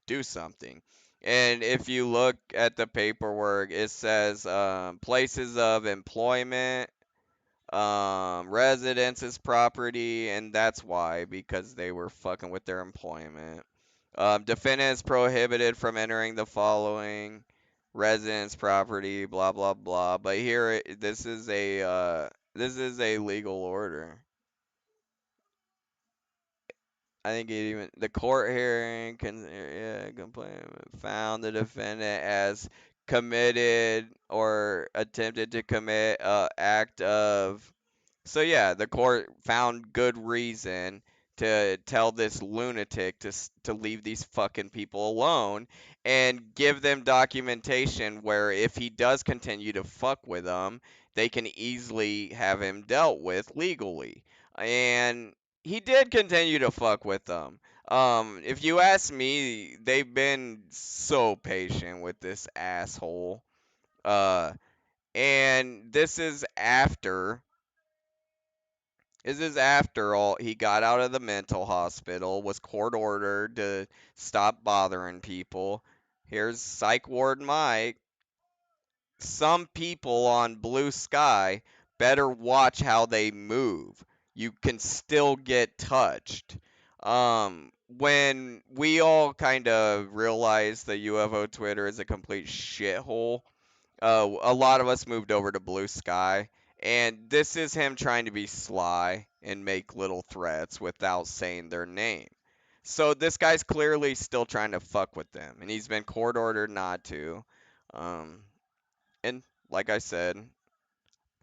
do something. And if you look at the paperwork, it says places of employment, residences, property, and that's why, because they were fucking with their employment. Defendant is prohibited from entering the following: residence, property, blah blah blah. But here, this is a legal order. I think the court hearing found the defendant as committed or attempted to commit act of. So yeah, the court found good reason to tell this lunatic to leave these fucking people alone and give them documentation where if he does continue to fuck with them, they can easily have him dealt with legally. And he did continue to fuck with them. If you ask me, they've been so patient with this asshole. And this is after all he got out of the mental hospital, was court ordered to stop bothering people. Here's Psych Ward Mike. Some people on Blue Sky better watch how they move. You can still get touched. When we all kind of realized that UFO Twitter is a complete shithole, a lot of us moved over to Blue Sky, and this is him trying to be sly and make little threats without saying their name. So this guy's clearly still trying to fuck with them, and he's been court ordered not to. And like I said,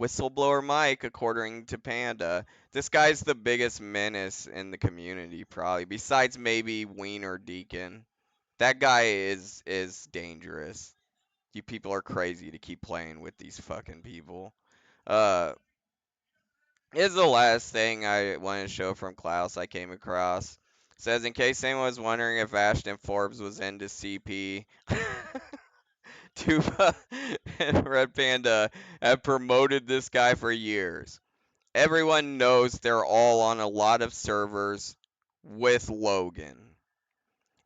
whistleblower Mike, according to Panda, this guy's the biggest menace in the community, probably, besides maybe Wiener Deacon. That guy is dangerous. You people are crazy to keep playing with these fucking people. Uh, Here's the last thing I want to show from Klaus I came across. It says, in case anyone was wondering if Ashton Forbes was into CP, Tuba and Red Panda have promoted this guy for years. Everyone knows they're all on a lot of servers with Logan.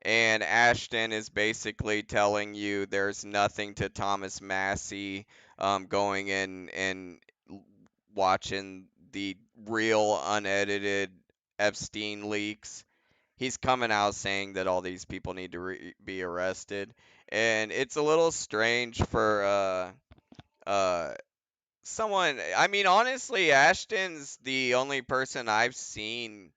And Ashton is basically telling you there's nothing to Thomas Massey going in and watching the real unedited Epstein leaks. He's coming out saying that all these people need to be arrested, and it's a little strange for someone. I mean, honestly, Ashton's the only person I've seen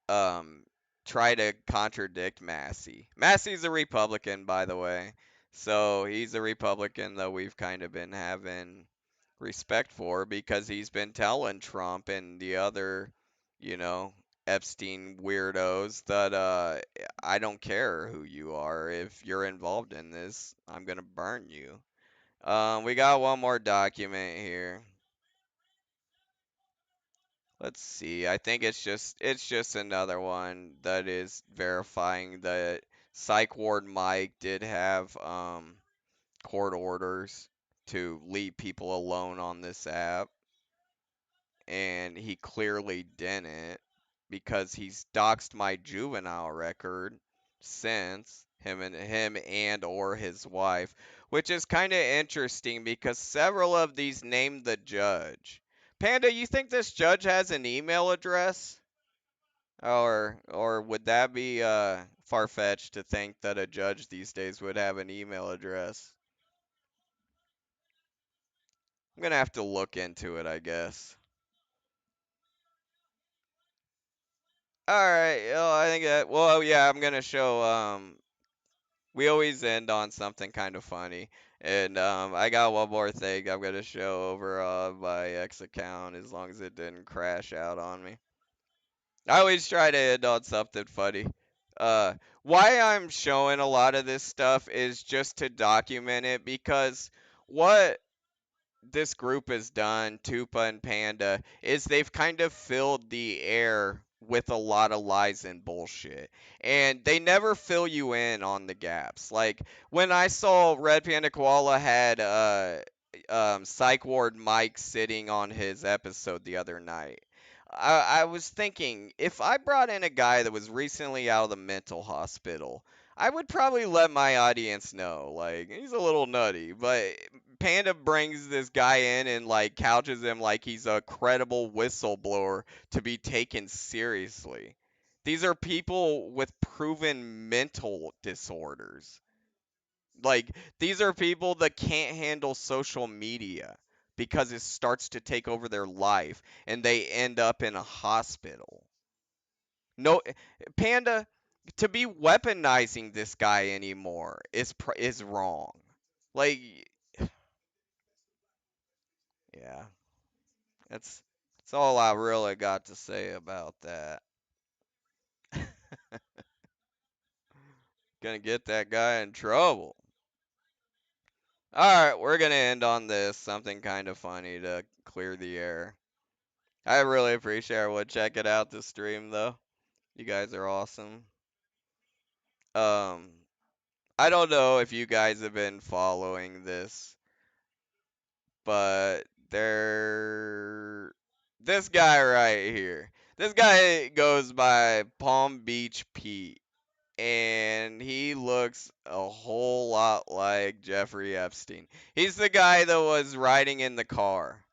um try to contradict Massey. Massey's a Republican, by the way. So he's a Republican that we've kind of been having respect for because he's been telling Trump and the other, you know, Epstein weirdos that I don't care who you are. If you're involved in this, I'm gonna burn you. We got one more document here. Let's see. I think it's just another one that is verifying that Psych Ward Mike did have court orders to leave people alone on this app, and he clearly didn't because he's doxed my juvenile record since him and or his wife, which is kind of interesting because several of these named the judge. Panda, you think this judge has an email address? Or would that be far-fetched to think that a judge these days would have an email address? I'm gonna have to look into it, I guess. Alright, well, I think that, well, yeah, I'm gonna show, we always end on something kind of funny. And I got one more thing I'm gonna show over on my X account as long as it didn't crash out on me. I always try to end on something funny. Why I'm showing a lot of this stuff is just to document it because what this group has done, Tupa and Panda, is they've kind of filled the air with a lot of lies and bullshit. And they never fill you in on the gaps. Like, when I saw Red Panda Koala had Psych Ward Mike sitting on his episode the other night, I was thinking, if I brought in a guy that was recently out of the mental hospital, I would probably let my audience know, like, he's a little nutty, but Panda brings this guy in and, like, couches him like he's a credible whistleblower to be taken seriously. These are people with proven mental disorders. Like, these are people that can't handle social media because it starts to take over their life and they end up in a hospital. No, Panda, to be weaponizing this guy anymore is wrong. Like, yeah, that's all I really got to say about that. Gonna get that guy in trouble. Alright, we're gonna end on this. Something kind of funny to clear the air. I really appreciate everyone checking out the stream, though. You guys are awesome. I don't know if you guys have been following this, but this guy right here. This guy goes by Palm Beach Pete, and he looks a whole lot like Jeffrey Epstein. He's the guy that was riding in the car.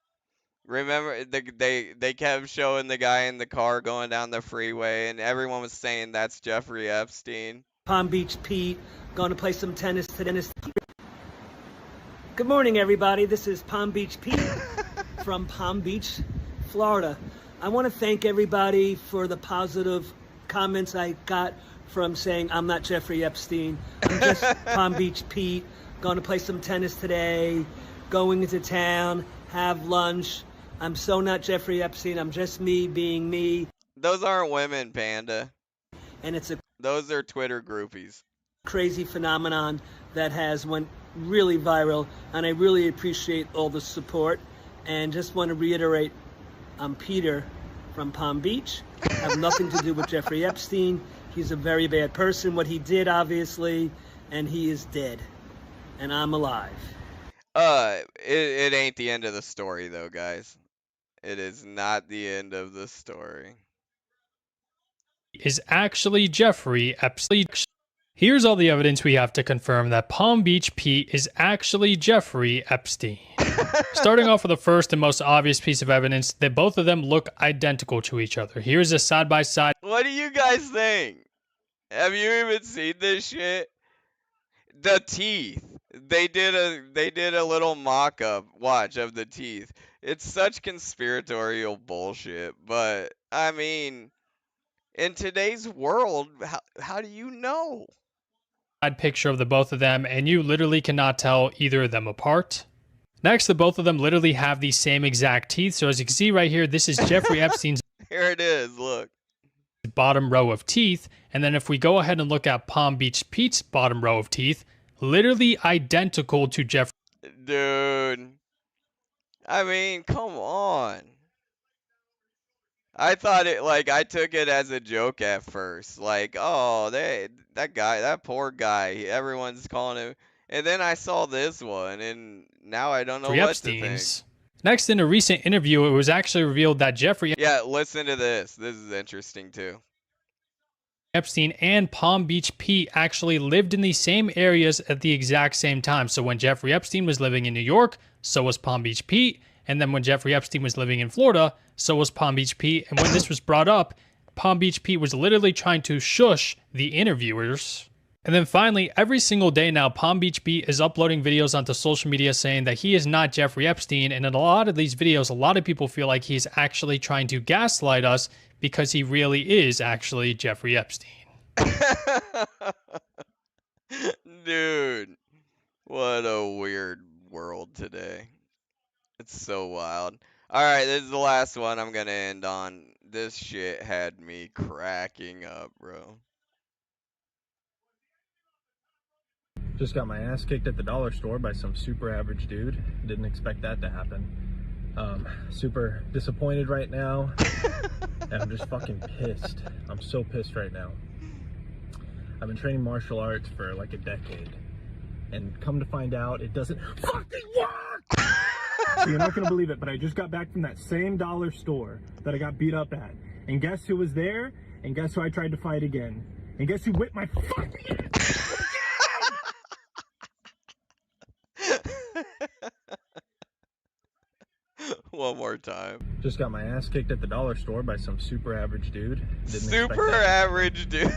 Remember, they kept showing the guy in the car going down the freeway, and everyone was saying that's Jeffrey Epstein. Palm Beach Pete, going to play some tennis today. Good morning, everybody. This is Palm Beach Pete from Palm Beach, Florida. I want to thank everybody for the positive comments I got from saying I'm not Jeffrey Epstein. I'm just Palm Beach Pete, going to play some tennis today, going into town, have lunch. I'm so not Jeffrey Epstein. I'm just me being me. Those aren't women, Panda. And it's those are Twitter groupies. Crazy phenomenon that has went really viral, and I really appreciate all the support. And just want to reiterate, I'm Peter from Palm Beach. I have nothing to do with Jeffrey Epstein. He's a very bad person, what he did, obviously, and he is dead. And I'm alive. It ain't the end of the story, though, guys. It is not the end of the story. Is actually Jeffrey Epstein. Here's all the evidence we have to confirm that Palm Beach Pete is actually Jeffrey Epstein. Starting off with the first and most obvious piece of evidence that both of them look identical to each other. Here's a side-by-side. What do you guys think? Have you even seen this shit? The teeth. They did a little mock-up watch of the teeth. It's such conspiratorial bullshit, but I mean, in today's world, how do you know? Picture of the both of them, and you literally cannot tell either of them apart. Next, the both of them literally have the same exact teeth. So as you can see right here, this is Jeffrey Epstein's Here it is, look. bottom row of teeth. And then if we go ahead and look at Palm Beach Pete's bottom row of teeth, literally identical to Jeffrey. Dude. I mean, come on. I thought I took it as a joke at first. Like, oh, that poor guy, everyone's calling him. And then I saw this one, and now I don't know what to think. Epstein's. Next, in a recent interview, it was actually revealed that Jeffrey Yeah, listen to this. This is interesting, too. Epstein and Palm Beach Pete actually lived in the same areas at the exact same time. So when Jeffrey Epstein was living in New York, so was Palm Beach Pete. And then when Jeffrey Epstein was living in Florida, so was Palm Beach Pete. And when this was brought up, Palm Beach Pete was literally trying to shush the interviewers. And then finally, every single day now, Palm Beach Pete is uploading videos onto social media saying that he is not Jeffrey Epstein. And in a lot of these videos, a lot of people feel like he's actually trying to gaslight us because he really is actually Jeffrey Epstein. Dude, what a weird world today. It's so wild. Alright, this is the last one I'm gonna end on. This shit had me cracking up, bro. Just got my ass kicked at the dollar store by some super average dude. Didn't expect that to happen. Super disappointed right now. And I'm just fucking pissed. I'm so pissed right now. I've been training martial arts for like a decade. And come to find out, it doesn't fucking work! So you're not gonna believe it, but I just got back from that same dollar store that I got beat up at. And guess who was there? And guess who I tried to fight again? And guess who whipped my fucking One more time. Just got my ass kicked at the dollar store by some super average dude. Super average dude.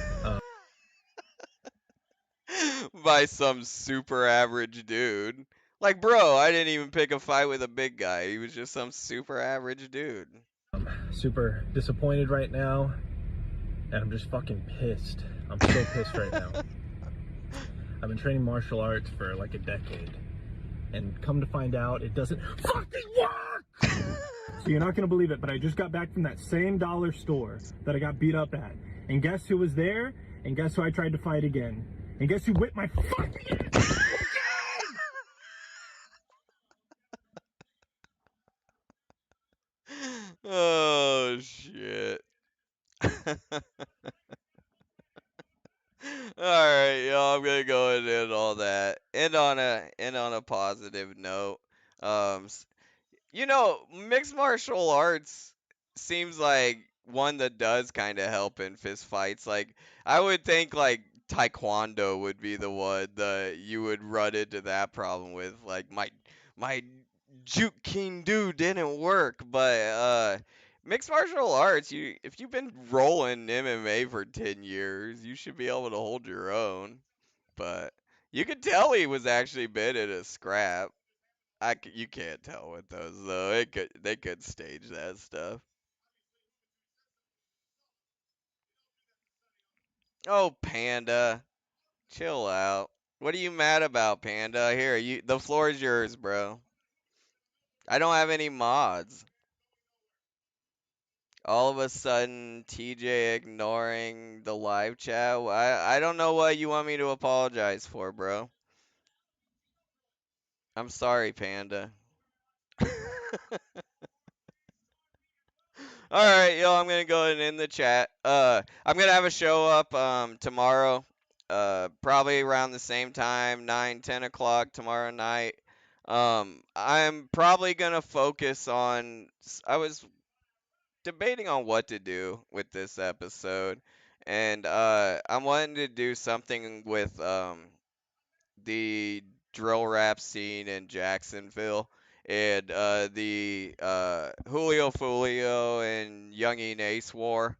By some super average dude. Like, bro, I didn't even pick a fight with a big guy. He was just some super average dude. I'm super disappointed right now. And I'm just fucking pissed. I'm so pissed right now. I've been training martial arts for like a decade. And come to find out, it doesn't fucking work! So you're not gonna believe it, but I just got back from that same dollar store that I got beat up at. And guess who was there? And guess who I tried to fight again? And guess who whipped my fucking Oh shit. Alright, y'all, I'm gonna go and end all that. End on a positive note. You know, mixed martial arts seems like one that does kind of help in fist fights. Like, I would think like Taekwondo would be the one that you would run into that problem with. Like, my Juke King do didn't work, but mixed martial arts, if you've been rolling MMA for 10 years, you should be able to hold your own. But you could tell he was actually been in a scrap. You can't tell with those though. They could stage that stuff. Oh, Panda, chill out. What are you mad about, Panda? Here, the floor is yours, bro. I don't have any mods. All of a sudden, TJ ignoring the live chat. I don't know what you want me to apologize for, bro. I'm sorry, Panda. Alright, yo, I'm gonna go ahead and end the chat. I'm gonna have a show up tomorrow. Probably around the same time, 9-10 o'clock tomorrow night. I'm probably gonna focus on I was debating on what to do with this episode. And I'm wanting to do something with the drill rap scene in Jacksonville. and the Julio Folio and Young Ace war.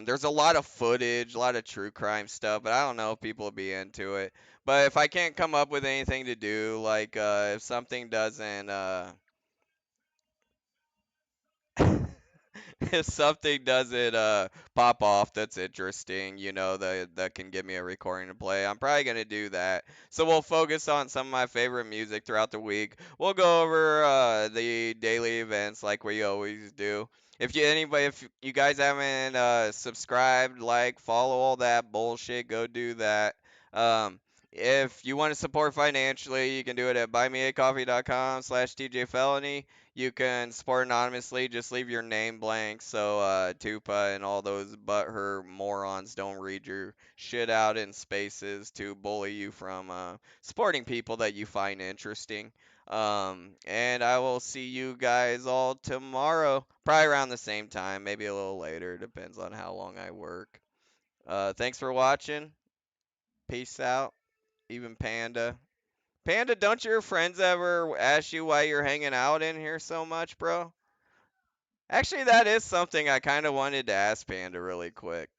There's a lot of footage, a lot of true crime stuff, but I don't know if people will be into it. But if I can't come up with anything to do, like if something doesn't if something doesn't pop off that's interesting, that can give me a recording to play, I'm probably gonna do that. So we'll focus on some of my favorite music throughout the week. We'll go over the daily events like we always do. If you guys haven't subscribed, like, follow all that bullshit, go do that. If you want to support financially, you can do it at buymeacoffee.com/TJ Felony. You can support anonymously. Just leave your name blank so Tupa and all those butthurt morons don't read your shit out in spaces to bully you from supporting people that you find interesting. And I will see you guys all tomorrow, probably around the same time, maybe a little later. Depends on how long I work. Thanks for watching. Peace out. Even Panda. Panda, don't your friends ever ask you why you're hanging out in here so much, bro? Actually, that is something I kind of wanted to ask Panda really quick.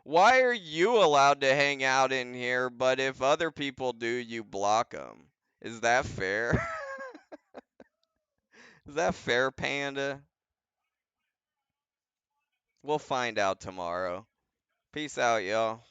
Why are you allowed to hang out in here, but if other people do, you block them? Is that fair? Is that fair, Panda? We'll find out tomorrow. Peace out, y'all.